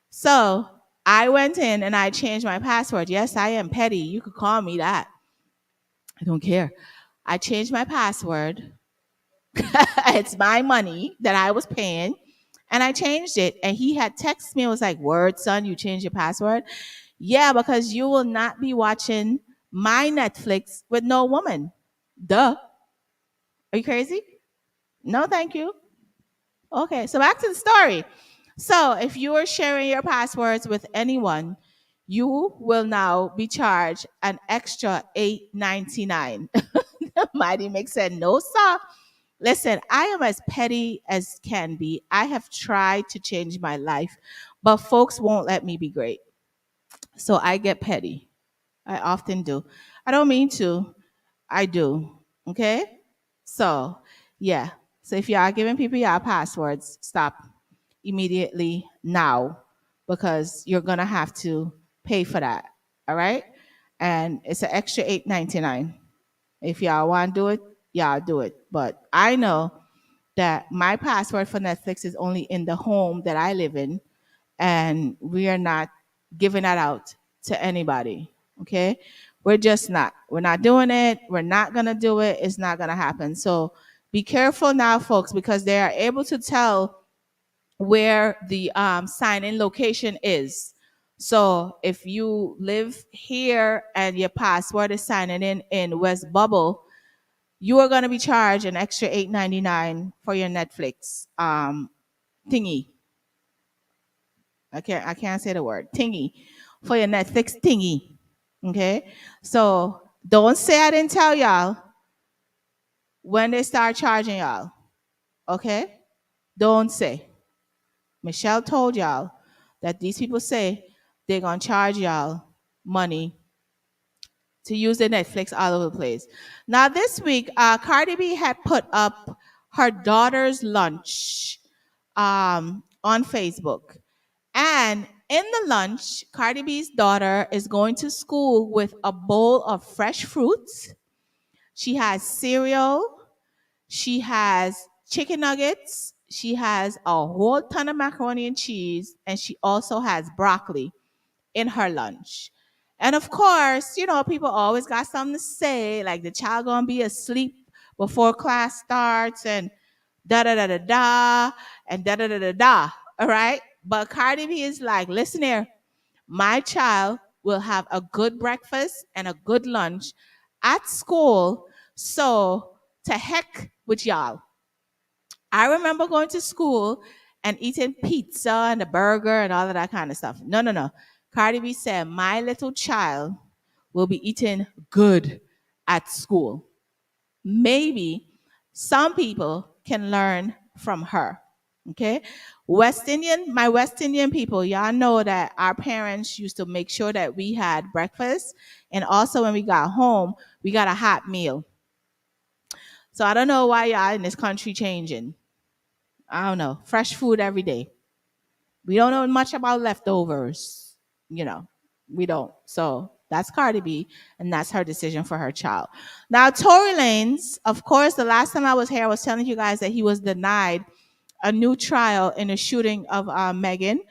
So I went in and I changed my password. Yes, I am petty. You could call me that. I don't care. I changed my password. It's my money that I was paying. And I changed it. And he had texted me and was like, "Word, son, you changed your password?" Yeah, because you will not be watching my Netflix with no woman. Duh. Are you crazy? No, thank you. Okay, so back to the story. So if you are sharing your passwords with anyone, you will now be charged an extra $8.99. Mighty Mix said, "No, sir. Listen, I am as petty as can be. I have tried to change my life, but folks won't let me be great. So I get petty. I often do. I don't mean to. I do. Okay? So, yeah. So if you are giving people your passwords, stop immediately now, because you're going to have to pay for that. All right? and it's an extra $8.99. If y'all want to do it, y'all do it. But I know that my password for Netflix is only in the home that I live in, and we are not giving that out to anybody. Okay, we're just not. We're not doing it. We're not gonna do it. It's not gonna happen. So be careful now, folks, because they are able to tell where the sign-in location is. So if you live here and your password is signing in West Bubble, you are going to be charged an extra $8.99 for your Netflix thingy. I can't say the word thingy for your Netflix thingy. Okay, so don't say I didn't tell y'all when they start charging y'all. Okay, don't say. Michelle told y'all that these people say they're gonna charge y'all money to use the Netflix all over the place. Now this week, Cardi B had put up her daughter's lunch on Facebook. And in the lunch, Cardi B's daughter is going to school with a bowl of fresh fruits. She has cereal. She has chicken nuggets. She has a whole ton of macaroni and cheese. And she also has broccoli in her lunch. And of course, you know, people always got something to say, like the child gonna be asleep before class starts and da da da da da and da da da da da. All right. But Cardi B is like, listen here, my child will have a good breakfast and a good lunch at school. So to heck with y'all. I remember going to school and eating pizza and a burger and all of that kind of stuff. No, no, no. Cardi B said, my little child will be eating good at school. Maybe some people can learn from her. Okay. My West Indian people, y'all know that our parents used to make sure that we had breakfast. And also when we got home, we got a hot meal. So I don't know why y'all in this country changing. I don't know. Fresh food every day. We don't know much about leftovers. You know, we don't. So that's Cardi B, and that's her decision for her child. Now, Tory Lanez, of course, the last time I was here, I was telling you guys that he was denied a new trial in a shooting of Megan.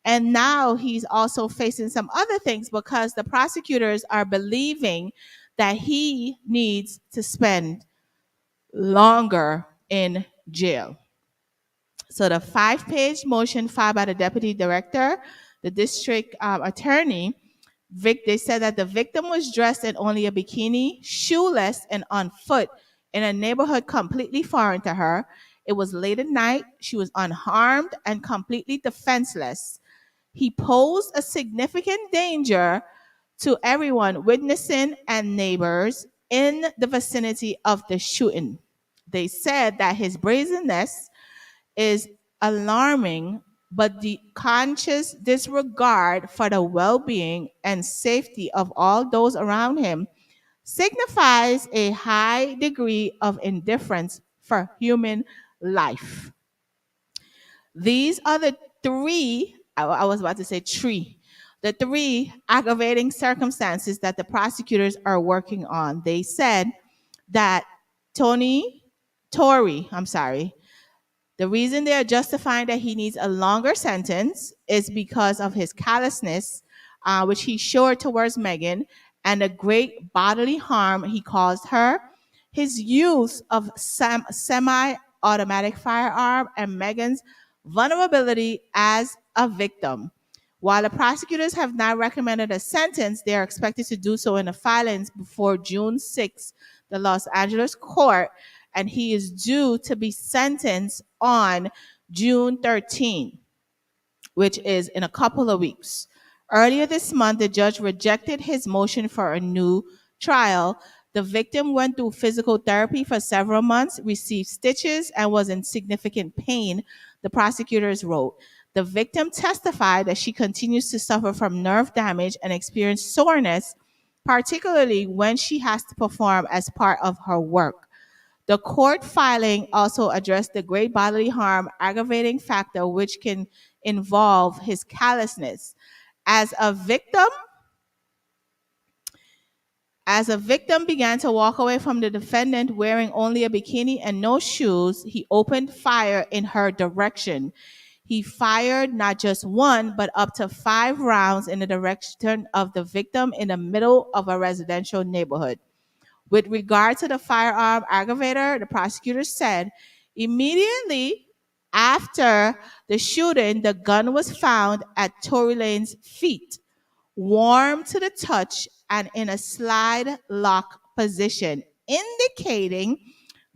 And now he's also facing some other things because the prosecutors are believing that he needs to spend longer in jail. So the 5-page motion filed by the deputy director, the district attorney, they said that the victim was dressed in only a bikini, shoeless, and on foot in a neighborhood completely foreign to her. It was late at night. She was unharmed and completely defenseless. He posed a significant danger to everyone witnessing and neighbors in the vicinity of the shooting. They said that his brazenness is alarming, but the conscious disregard for the well being and safety of all those around him signifies a high degree of indifference for human life. These are the three, I was about to say three, the three aggravating circumstances that the prosecutors are working on. They said that Tory, the reason they are justifying that he needs a longer sentence is because of his callousness, which he showed towards Megan, and the great bodily harm he caused her, his use of semi-automatic firearm, and Megan's vulnerability as a victim. While the prosecutors have not recommended a sentence, they are expected to do so in the filings before June 6th, the Los Angeles court, and he is due to be sentenced on June 13, which is in a couple of weeks. Earlier this month, the judge rejected his motion for a new trial. The victim went through physical therapy for several months, received stitches, and was in significant pain, the prosecutors wrote. The victim testified that she continues to suffer from nerve damage and experience soreness, particularly when she has to perform as part of her work. The court filing also addressed the great bodily harm aggravating factor, which can involve his callousness. As a victim, As a victim began to walk away from the defendant wearing only a bikini and no shoes, he opened fire in her direction. He fired not just one, but up to 5 rounds in the direction of the victim in the middle of a residential neighborhood. With regard to the firearm aggravator, the prosecutor said immediately after the shooting, the gun was found at Tory Lane's feet, warm to the touch and in a slide lock position, indicating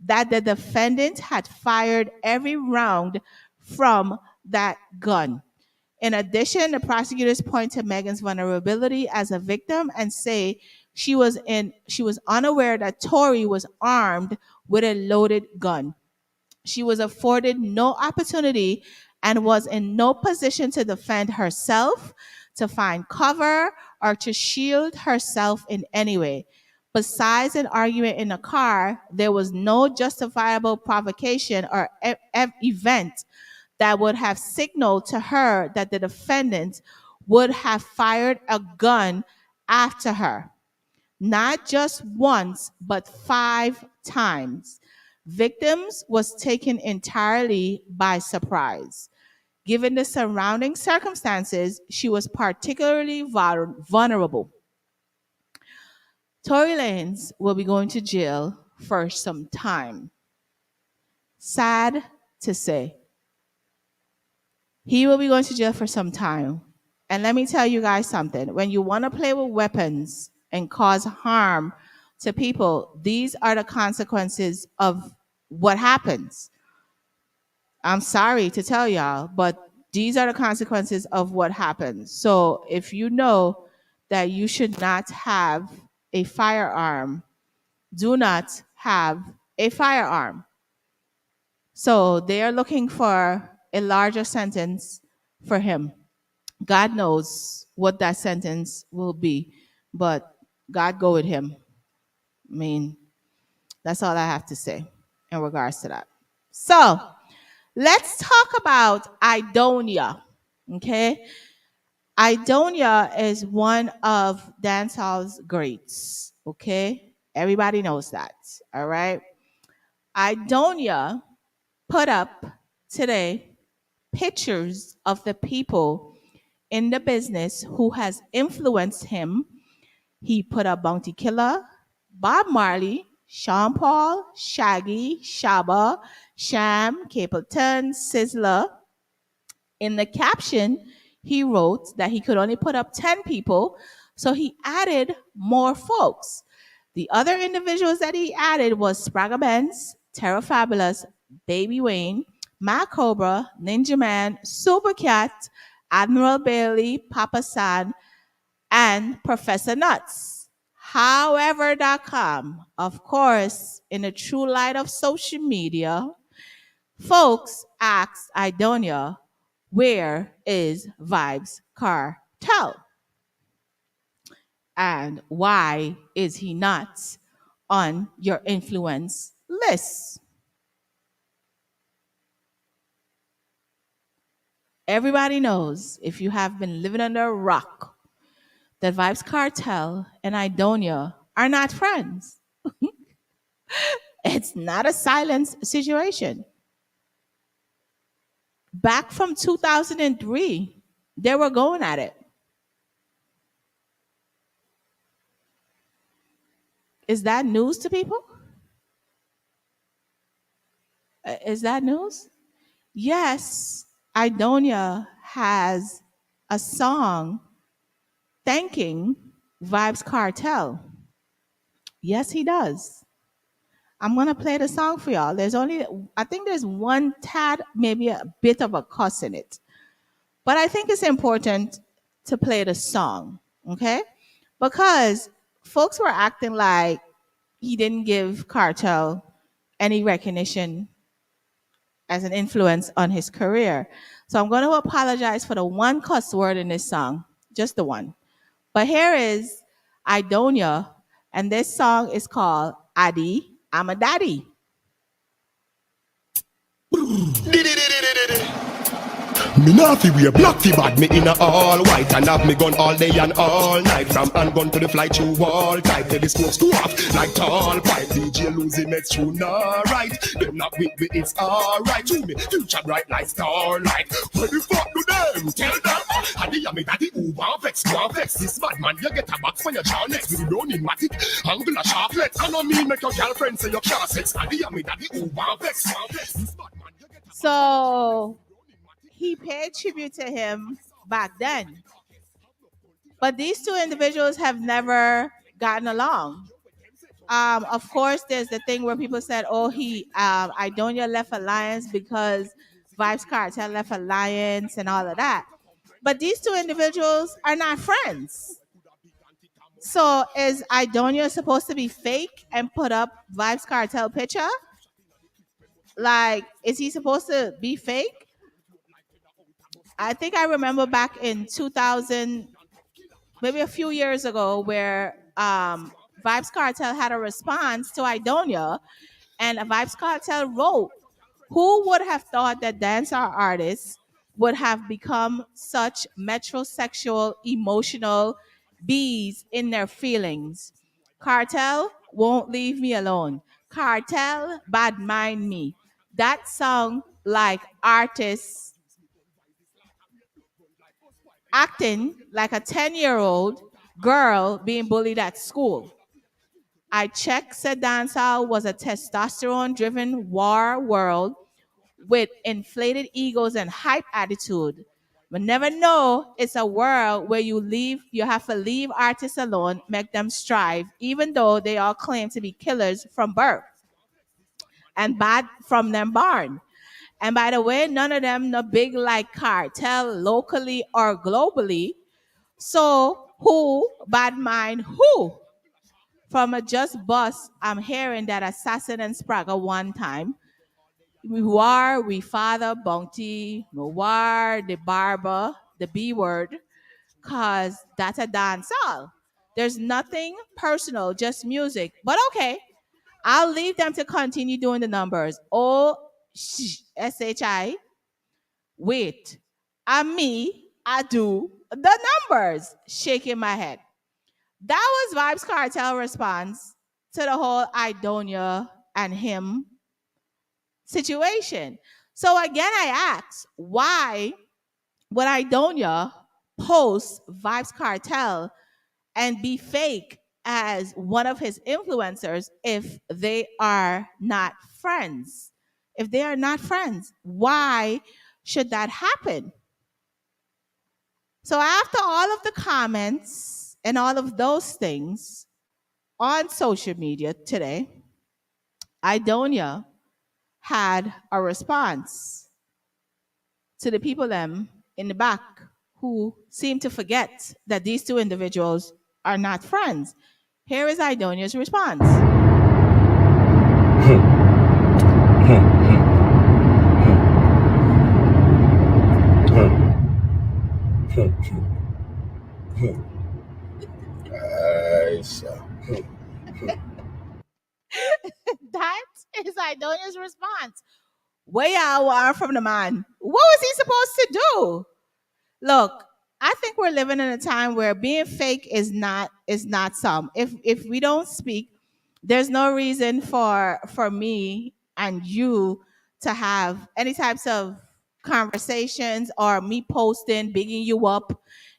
that the defendant had fired every round from that gun. In addition, the prosecutors point to Megan's vulnerability as a victim and say she was unaware that Tory was armed with a loaded gun. She was afforded no opportunity and was in no position to defend herself, to find cover, or to shield herself in any way. Besides an argument in the car, there was no justifiable provocation or event that would have signaled to her that the defendant would have fired a gun after her. Not just once, but 5 times. Victims was taken entirely by surprise. Given the surrounding circumstances, she was particularly vulnerable. Tory Lanez will be going to jail for some time. Sad to say. He will be going to jail for some time. And let me tell you guys something. When you want to play with weapons and cause harm to people, these are the consequences of what happens. I'm sorry to tell y'all, but these are the consequences of what happens. So if you know that you should not have a firearm, do not have a firearm. So they are looking for a larger sentence for him. God knows what that sentence will be, but God go with him. I mean, that's all I have to say in regards to that. So let's talk about Idonia. Okay. Idonia is one of dancehall's greats. Okay. Everybody knows that. All right. Idonia put up today pictures of the people in the business who has influenced him. He put up Bounty Killer, Bob Marley, Sean Paul, Shaggy, Shaba, Sham, Capleton, Sizzler. In the caption, he wrote that he could only put up 10 people, so he added more folks. The other individuals that he added was Spragga Benz, Terra Fabulous, Baby Wayne, Mac Cobra, Ninja Man, Super Cat, Admiral Bailey, Papa San, and Professor Nuts. However.com, of course, in the true light of social media, folks asked Idonia, where is Vybz Kartel? And why is he not on your influence list? Everybody knows, if you have been living under a rock, that Vybz Kartel and Idonia are not friends. It's not a silent situation. Back from 2003, they were going at it. Is that news to people? Is that news? Yes, Idonia has a song thanking Vybz Kartel. Yes, he does. I'm going to play the song for y'all. I think there's one tad, maybe a bit of a cuss in it. But I think it's important to play the song, okay? Because folks were acting like he didn't give Kartel any recognition as an influence on his career. So I'm going to apologize for the one cuss word in this song, just the one. But here is Idonia, and this song is called Addy, I'm a Daddy. Me not fi wear black fi bad, me in a all white and have me gun all day and all night. From handgun to the flight through all type, telescopes go off like tall pipe. DJ losing next tune, alright. Them not with me, it's alright. To me, future bright like starlight. What the fuck do them? Tell them. And the yummy daddy who want vex. This bad man, you get a box when you draw next. We don't need matic, angular sharplet. I know me make your girlfriend say you can't sex. And the yummy daddy who want vex. This bad man, you get a box. So he paid tribute to him back then. But these two individuals have never gotten along. Of course, there's the thing where people said, "Oh, Idonia left Alliance because Vibes Cartel left Alliance and all of that." But these two individuals are not friends. So is Idonia supposed to be fake and put up Vibes Cartel picture? Like, is he supposed to be fake? I think I remember back in 2000, maybe a few years ago, where Vibes Cartel had a response to Idonia, and Vibes Cartel wrote, "Who would have thought that dancehall artists would have become such metrosexual, emotional bees in their feelings? Cartel won't leave me alone. Cartel bad mind me." That song like artists acting like a 10-year-old girl being bullied at school. I checked, said dancehall was a testosterone-driven war world with inflated egos and hype attitude. But never know it's a world where you have to leave artists alone, make them strive, even though they all claim to be killers from birth and bad from them barn. And by the way, none of them no big like cartel locally or globally. So who bad mind who? From a just bus, I'm hearing that Assassin and Sprague one time. We father Bounty, War, the barber, the B word, cause that's a dance all. There's nothing personal, just music. But okay, I'll leave them to continue doing the numbers. SHI. Wait. I do the numbers. Shaking my head. That was Vibes Cartel response to the whole Idonia and him situation. So again, I ask, why would Idonia post Vibes Cartel and be fake as one of his influencers if they are not friends? If they are not friends, why should that happen? So after all of the comments and all of those things on social media today, Idonia had a response to the people them in the back who seem to forget that these two individuals are not friends. Here is Idonia's response. That is Idonia's response. Where y'all are from the man. What was he supposed to do? Look, I think we're living in a time where being fake is not some. If we don't speak, there's no reason for me and you to have any types of conversations or me posting, bigging you up,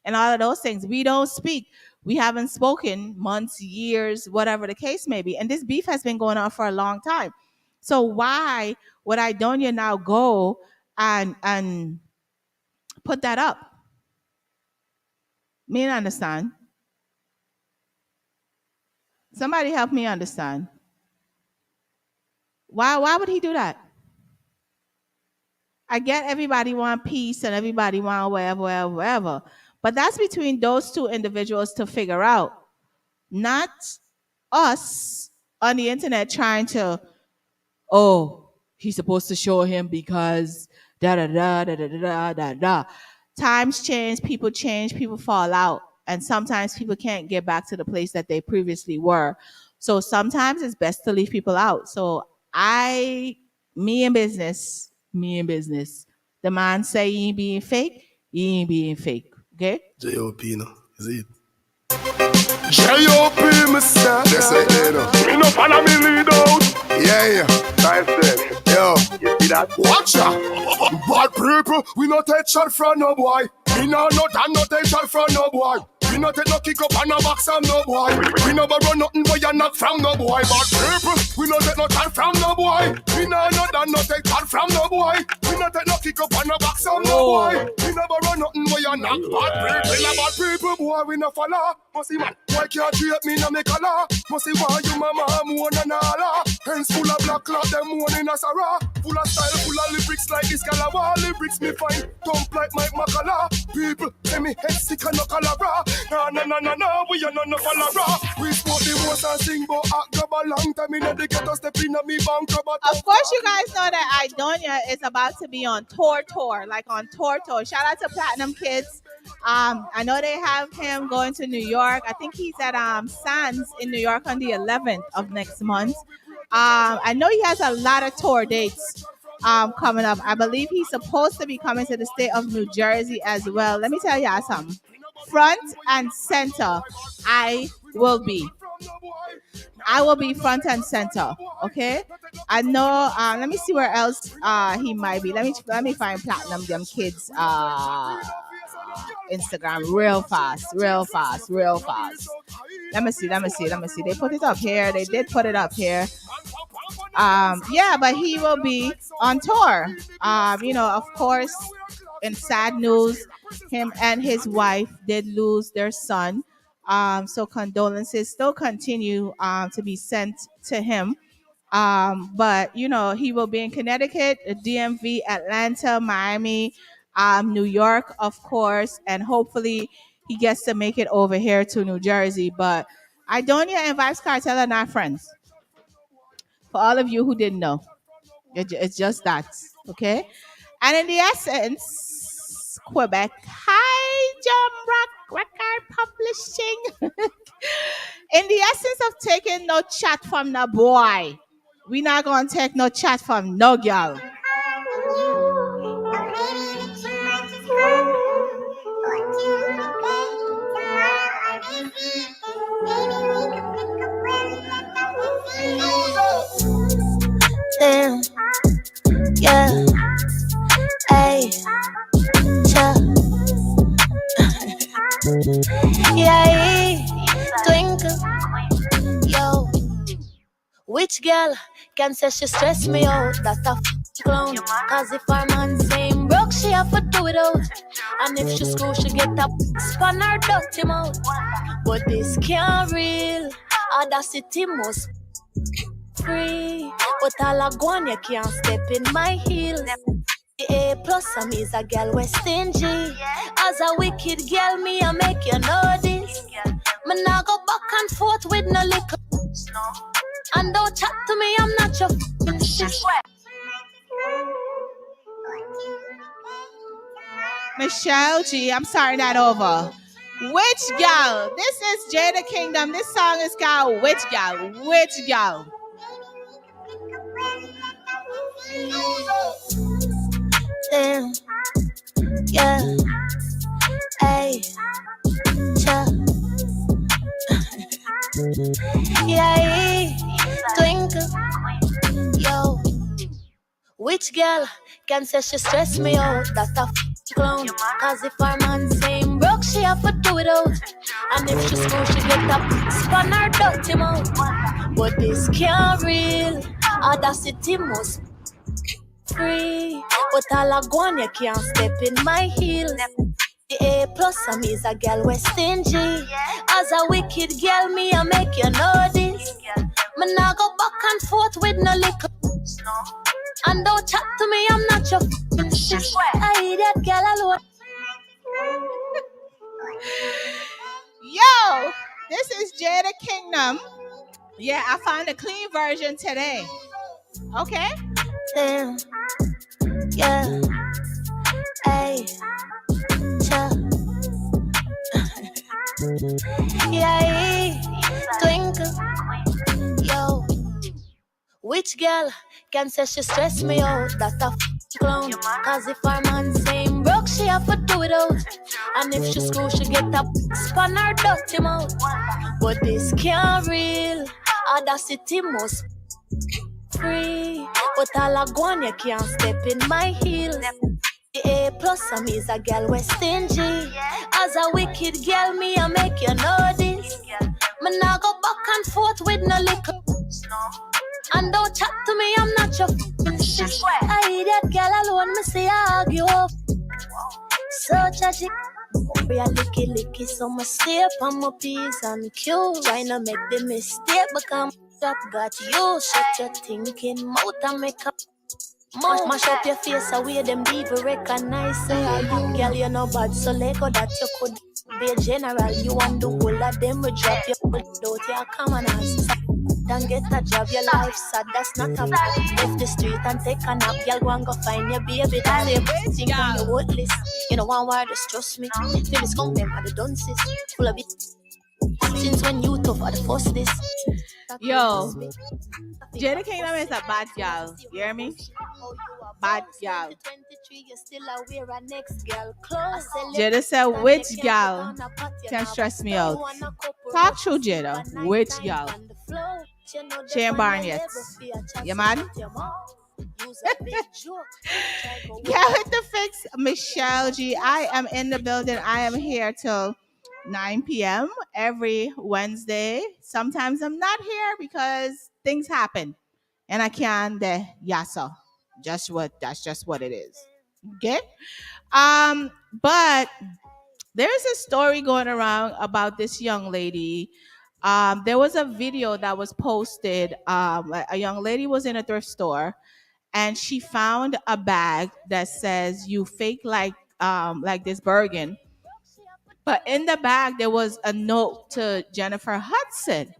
and all of those things. We don't speak. We haven't spoken months, years, whatever the case may be. And this beef has been going on for a long time. So why would Idonia now go and put that up? Me and understand. Somebody help me understand. Why would he do that? I get everybody want peace and everybody want wherever. But that's between those two individuals to figure out. Not us on the internet trying to, oh, he's supposed to show him because da da da da da da da da. Times change, people fall out, and sometimes people can't get back to the place that they previously were. So sometimes it's best to leave people out. So me in business. The man say he ain't being fake, he ain't being fake. Okay? J.O.P. no, is it? J.O.P. Mr. That's it there. Me no follow me lead out. Yeah. Nice then. Yo. You see that? Watch out. Bad people, we no take shot from no boy. We no take shot from no boy. We no take no kick up on no box from no boy. We no run nothing boy and knock from no boy. Bad people, we no take no shot from no boy. We no take shot from no boy. We no take no kick up on no box from no boy. We no run nothing boy and knock. Bad people, boy we no follow. Must see man, why can't treat me no me color? Must see why you mama moan and all. Hands full of black cloth, them moan in a Sarah. Full of style, full of lyrics like this Calabar. Lyrics me find, thump like Mike Macala. People say me head sick and no cholera. No, we are not no follower. We smoke the most and sing, but act grab a long time in the ghetto, step in a me bank. Of course, you guys know that Idonia is about to be on tour, like on tour. Shout out to Platinum Kids. I know they have him going to New York. I think he's at Sands in New York on the 11th of next month. I know he has a lot of tour dates coming up. I believe he's supposed to be coming to the state of New Jersey as well. Let me tell y'all something. Front and center, I will be front and center. Okay, I know. Let me see where else he might be. Let me find Platinum them kids Instagram real fast. Let me see. They put it up here. They did put it up here. Yeah, but he will be on tour. Of course, in sad news, him and his wife did lose their son. So condolences still continue to be sent to him. But he will be in Connecticut, DMV, Atlanta, Miami, New York, of course, and hopefully he gets to make it over here to New Jersey. But Idonia and Vibes Cartel are not friends. For all of you who didn't know, it's just that, okay? And in the essence, Quebec, hi, Jam Rock Record Publishing. In the essence of taking no chat from the boy, we not gonna take no chat from no girl. Damn, yeah, hey, yeah, twinkle, yo. Which girl can say she stress me out? That's a clown. Cause if her man saying broke, she have to do it out. And if she screw, she get a span her dirty mouth. But this can't real. Audacity must free. But all I go on, you can't step in my heels. The A plus I'm is a girl we stingy. As a wicked girl, me I make you know this. Me nah go back and forth with no little. And don't chat to me, I'm not your f***ing shit. Michelle G, I'm starting that over. Which gal? This is Jada Kingdom. This song is called Which Gal? Which Gal? Damn, yeah, hey, yeah, twinkle, yo. Which girl can say she stress me out? That's a clown. Cause if her man saying broke, she have to do it out. And if she screw, she get up, span her dirty mouth. But this can't real. Audacity must free. But all I go on, you can't step in my heels. The A plus I'm is a girl we stingy. As a wicked girl, me I make you know this. Me nah go back and forth with no little. And don't chat to me, I'm not your f***ing shit. I that girl alone. Yo, this is Jada Kingdom. Yeah, I found a clean version today. Okay? Damn, yeah, hey, yeah, twinkle, yo. Which girl can say she stress me out? That's a clown. Cause if our man same broke, she have to do it out. And if she screw, she get a span her dirty mouth. But this can't real. Audacity must free. But all I go on, you can't step in my heels. A plus, I'm is a girl we stingy. As a wicked girl, me I make you know this. Me nah go back and forth with no little. And don't chat to me, I'm not your f***ing sis. I hate that girl alone, me say I argue up. Such a shit. We are licky, so my stay up on my P's and Q's. Try not make the mistake, but I'm that got you. Shut your thinking mouth and make up. Mash up your face away, them people recognize. Say, you girl, you know bad, so let go that you could be a general. You want the whole of them, we drop your foot out your common ass. Don't get a job, your life sad, that's not a left the street and take a nap. Girl, go and go find your baby. That's a thing on your word list. You know one word, just trust me. Feel this come them at the dunces. Full of it. Since when you tough at the first this. Yo, Jada Kingdom is a bad girl. You hear me? Bad girl. Jada said, which girl can stress me out? Talk through Jada. Which girl? Shane Barnett. You man? Yeah, with the fix, Michelle G. I am in the building. I am here till 9 p.m. every Wednesday. Sometimes I'm not here because things happen and I can't yassa. That's just what it is. Okay? But there's a story going around about this young lady. There was a video that was posted. A young lady was in a thrift store and she found a bag that says you fake like this Bergen. But in the bag, there was a note to Jennifer Hudson.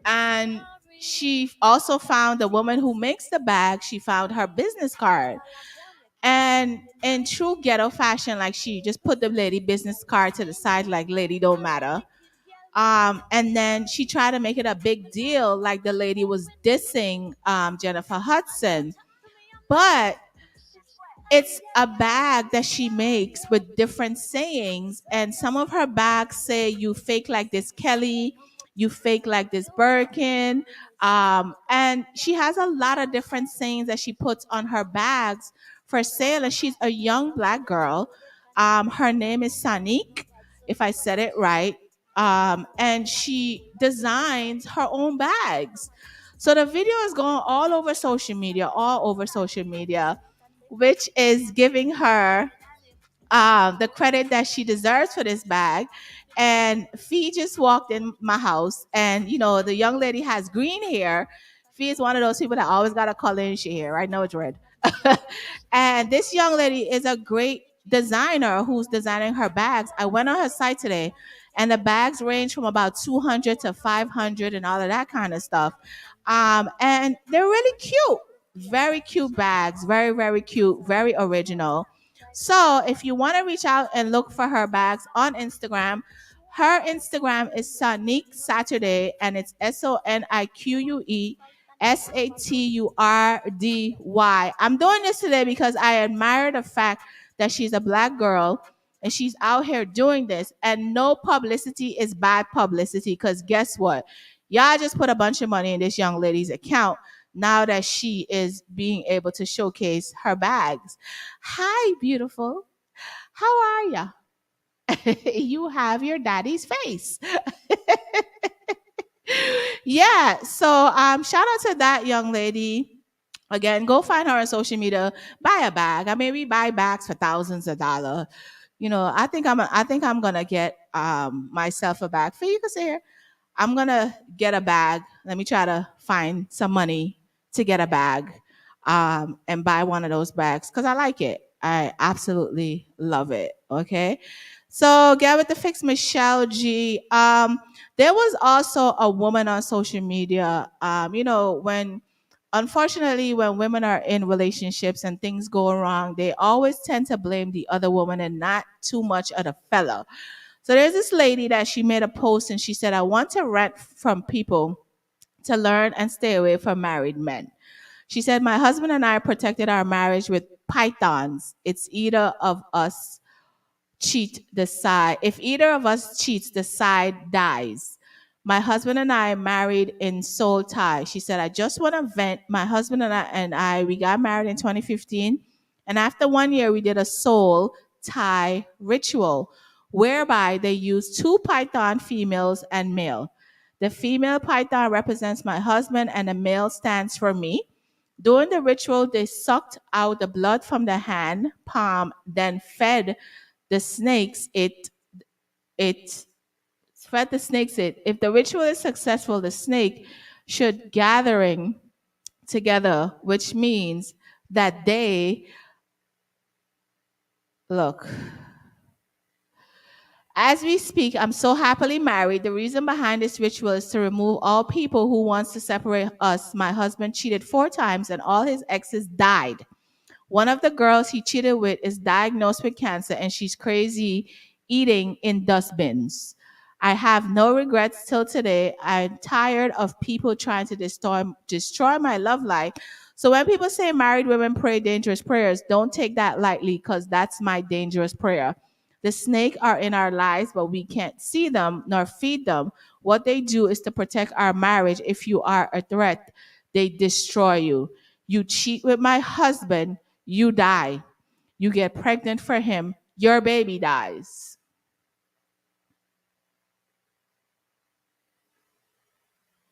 And she also found the woman who makes the bag. She found her business card. And in true ghetto fashion, like she just put the lady business card to the side, like lady don't matter. And then she tried to make it a big deal, like the lady was dissing Jennifer Hudson. But it's a bag that she makes with different sayings, and some of her bags say you fake like this Kelly, you fake like this Birkin, and she has a lot of different sayings that she puts on her bags for sale. And she's a young black girl. Her name is Sanique, if I said it right, and she designs her own bags. So the video is going all over social media, which is giving her the credit that she deserves for this bag. And Fee just walked in my house, and the young lady has green hair. Fee is one of those people that always got a color in she hair. I know it's red. And this young lady is a great designer who's designing her bags. I went on her site today, and the bags range from about 200 to 500 and all of that kind of stuff. And they're really cute. Very cute bags. Very, very cute. Very original. So if you want to reach out and look for her bags on Instagram, her Instagram is Sonique Saturday, and it's SONIQUE SATURDY. I'm doing this today because I admire the fact that she's a black girl and she's out here doing this, and no publicity is bad publicity, because guess what? Y'all just put a bunch of money in this young lady's account now that she is being able to showcase her bags. Hi, beautiful. How are ya? You have your daddy's face. Yeah. So shout out to that young lady. Again, go find her on social media. Buy a bag. I mean, we buy bags for thousands of dollars. I think I'm gonna get myself a bag. For you can say here, I'm gonna get a bag. Let me try to find some money to get a bag, and buy one of those bags because I like it. I absolutely love it. Okay, so get with the fix, Michelle G. There was also a woman on social media. When unfortunately when women are in relationships and things go wrong, they always tend to blame the other woman and not too much of the fella. So there's this lady that she made a post and she said, I want to rent from people to learn and stay away from married men. She said, my husband and I protected our marriage with pythons. It's either of us cheat the side. If either of us cheats, the side dies. My husband and I married in soul tie. She said, I just want to vent. My husband and I we got married in 2015. And after 1 year, we did a soul tie ritual whereby they used two python females and male. The female python represents my husband and the male stands for me. During the ritual, they sucked out the blood from the hand, palm, then fed the snakes it fed the snakes it. If the ritual is successful, the snake should gathering together, which means that they look. As we speak, I'm so happily married. The reason behind this ritual is to remove all people who wants to separate us. My husband cheated 4 times and all his exes died. One of the girls he cheated with is diagnosed with cancer and she's crazy eating in dustbins. I have no regrets till today. I'm tired of people trying to destroy my love life. So when people say married women pray dangerous prayers, don't take that lightly because that's my dangerous prayer. The snake are in our lives, but we can't see them nor feed them. What they do is to protect our marriage. If you are a threat, they destroy you. You cheat with my husband, you die. You get pregnant for him, your baby dies.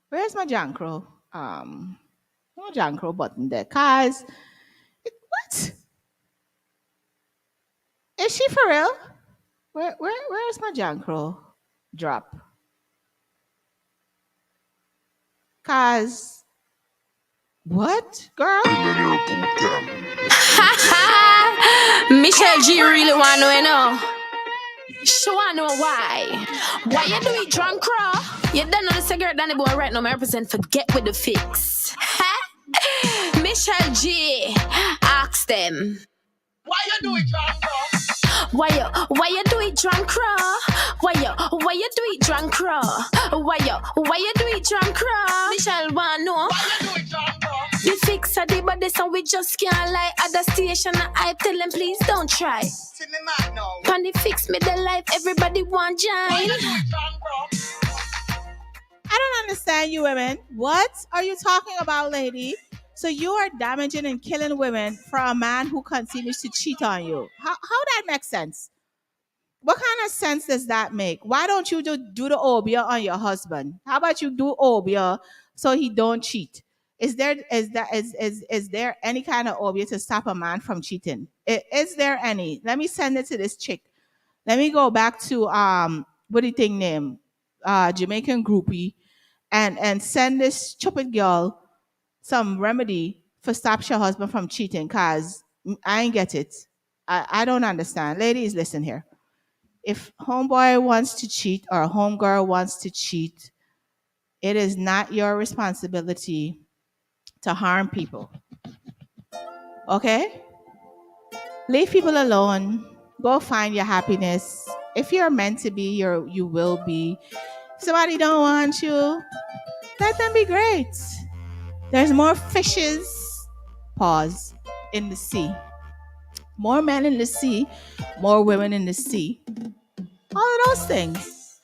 Where's my Jankro? No Jankro button there. Cause what? Is she for real? Where's my Jankro drop? Cause what, girl? Michelle G really want to know. She want to know why. Why you do it drunk, crow? You don't know the cigarette Danny boy right now. I represent forget with the fix. Michelle G, ask them. Why you do it, John, bro? Why you do it drunk, crow? Why you do it drunk, crow? Why you do it drunk, crow? Michelle want know. Why you do it, John, bro? The fix are the body so we just can't lie. At the station I tell them please don't try. See me mad now. Can they fix me the life everybody want join? Why you do it, John, bro? I don't understand you women. What are you talking about, lady? So you are damaging and killing women for a man who continues to cheat on you. How that makes sense? What kind of sense does that make? Why don't you do the obia on your husband? How about you do obia so he don't cheat? Is there any kind of obia to stop a man from cheating? Is there any? Let me send it to this chick. Let me go back to what do you think name? Jamaican groupie and send this stupid girl some remedy for stop your husband from cheating, cause I ain't get it. I don't understand. Ladies, listen here. If homeboy wants to cheat or homegirl wants to cheat, it is not your responsibility to harm people. Okay? Leave people alone. Go find your happiness. If you're meant to be, you will be. If somebody don't want you, let them be great. There's more fishes, pause, in the sea. More men in the sea, more women in the sea. All of those things.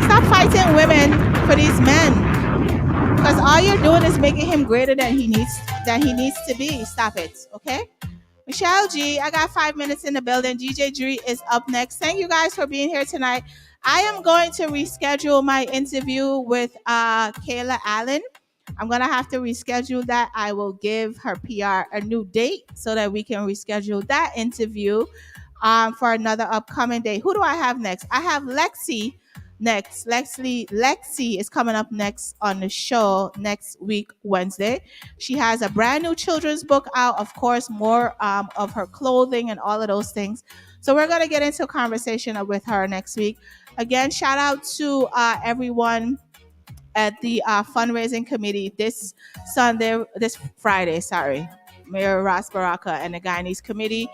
Stop fighting women for these men. Because all you're doing is making him greater than he needs to be. Stop it, okay? Michelle G, I got 5 minutes in the building. DJ Dree is up next. Thank you guys for being here tonight. I am going to reschedule my interview with Kayla Allen. I'm going to have to reschedule that. I will give her PR a new date so that we can reschedule that interview for another upcoming day. Who do I have next? I have Lexi next. Lexi is coming up next on the show next week, Wednesday. She has a brand new children's book out. Of course, more of her clothing and all of those things. So we're going to get into a conversation with her next week. Again, shout out to everyone at the fundraising committee this Friday, Mayor Ross Baraka and the Guyanese committee.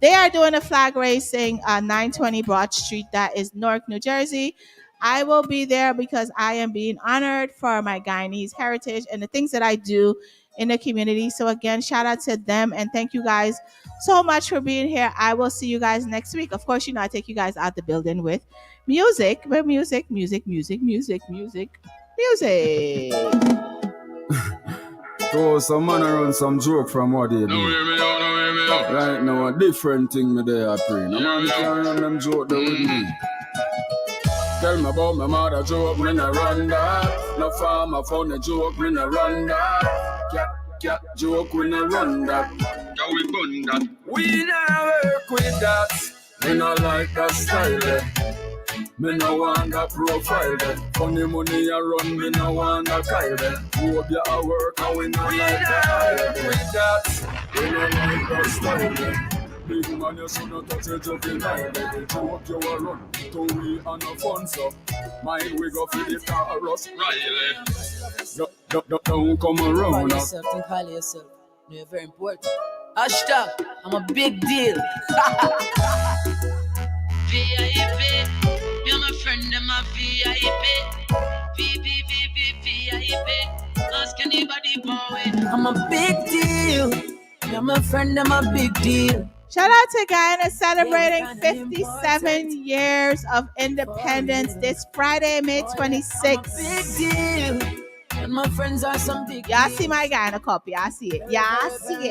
They are doing a flag raising 920 Broad Street, that is Newark, New Jersey. I will be there because I am being honored for my Guyanese heritage and the things that I do in the community. So again, shout out to them and thank you guys so much for being here. I will see you guys next week. Of course, I take you guys out the building with music. So some man run some joke from what they do. Right now, a different thing me there I pray. No man can run them joke there with me. Tell me about my mother joke, me no run that. No farmer found a joke, me no run that. Cat joke, we no run that. Yeah, we bun that. We no work with that. We no like that style there. Me no want that profile there. Funny money a run, me no want that Kyle there. Hope you a work and we no like that. With that, we no like that style there. Big man, you should not touch a juvenile. The joke you a run, to we and a fun so. Mind we go for the chorus, Riley. Don't come around. Call yourself, think highly yourself. No, you're very important. Hashtag, I'm a big deal. VIP, you're my friend, I'm a VIP. VIP. Ask anybody about it. I'm a big deal. You're my friend, I'm a big deal. Shout out to Guyana celebrating 57 years of independence this Friday, May 26th. Big deal. And my friends are some big Y'all see my Guyana cup. Y'all see it. Y'all see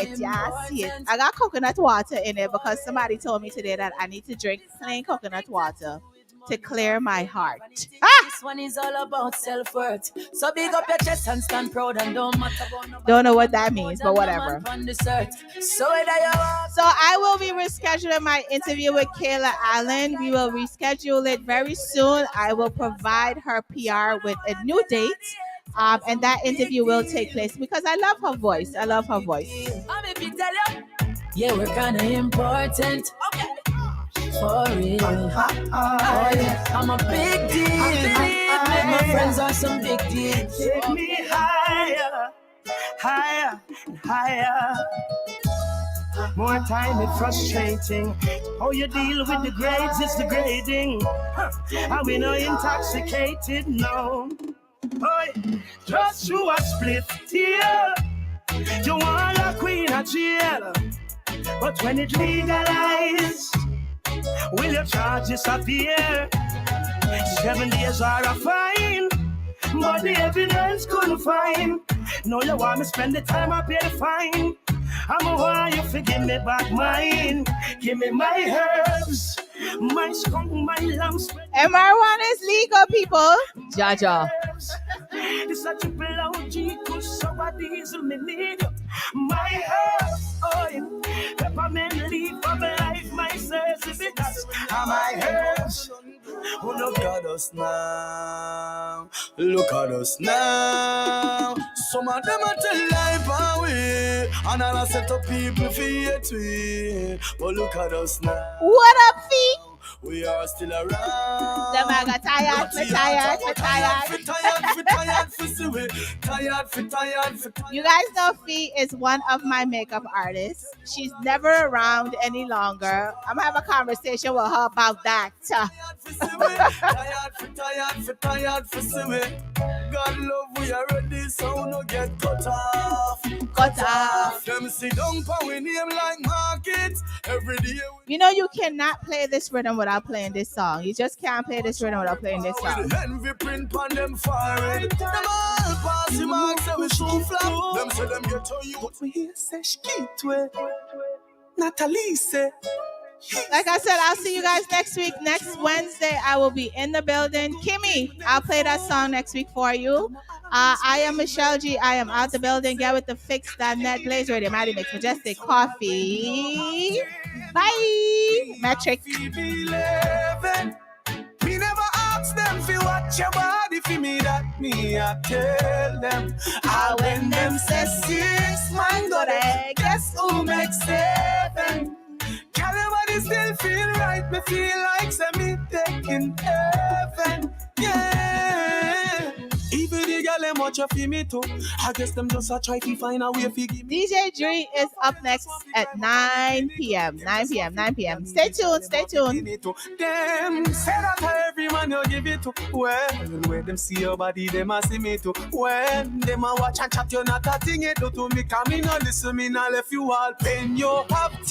it. I got coconut water in it because somebody told me today that I need to drink plain coconut water to clear my heart. This one is all about self-worth. So big up your chest and stand proud and don't matter about Don't know what that means, but whatever. So I will be rescheduling my interview with Kayla Allen. We will reschedule it very soon. I will provide her PR with a new date. And that interview will take place because I love her voice. Yeah, we're kind of important. Okay. For real. Oh, yeah. I'm a big deal. My friends are some big deals. Take me higher, higher, higher. More time is frustrating. How you deal with the grades is degrading. Are we no intoxicated? No. Oh, just through a split tear. You want a queen of jail. But when it legalized, will your charges appear? 7 days are a fine, but the evidence couldn't find. No, you want me spend the time, I pay the fine. I'm want you forgive me back mine. Give me my herbs, my skunk, my lambs. And marijuana is legal, people. Jaja. It's a triple OG, push sour diesel, me need my herbs. Oh, peppermint leaf of life, my service, because my herbs. Oh, look at us now. Look at us now. Some of them are tell life away, and I'll set up people for it. But look at us now. What up, Fee? We are still around. Them I got tired. You guys know Fee is one of my makeup artists. She's never around any longer. I'm gonna have a conversation with her about that. God love we already, so no get cut off. Them sit down for we name like market every day. You know you cannot play this rhythm without playing this song. You just can't play this rhythm without playing this song. Envy print on them forehead. Them all pass the mark, say we show flap. Them say them get to you. But we hear say skit way. Natalie say. Like I said, I'll see you guys next week. Next Wednesday, I will be in the building. Kimmy, I'll play that song next week for you. I am Michelle G. I am out the building. Get with the fix.net. Blaze Radio, Mighty Mix, Majestic Coffee. Bye. Metric. Me never ask them if you watch your body for me that me I tell them. When them say 6, mine go there. Guess who makes 7? Can everybody still feel right? Me feel like say me taking heaven. Yeah. Even the girl them much you feel me too. I guess them just a try to find a way to give me. DJ Dree is up next at 9 p.m. 9 p.m. 9 p.m. Stay tuned. Stay tuned. Them say that every man you give it to. Well, when them see your body, them a see me too. When them a watch and chat, you not a thing it do to me. Come in, no listen, me, no left you all pain. You have to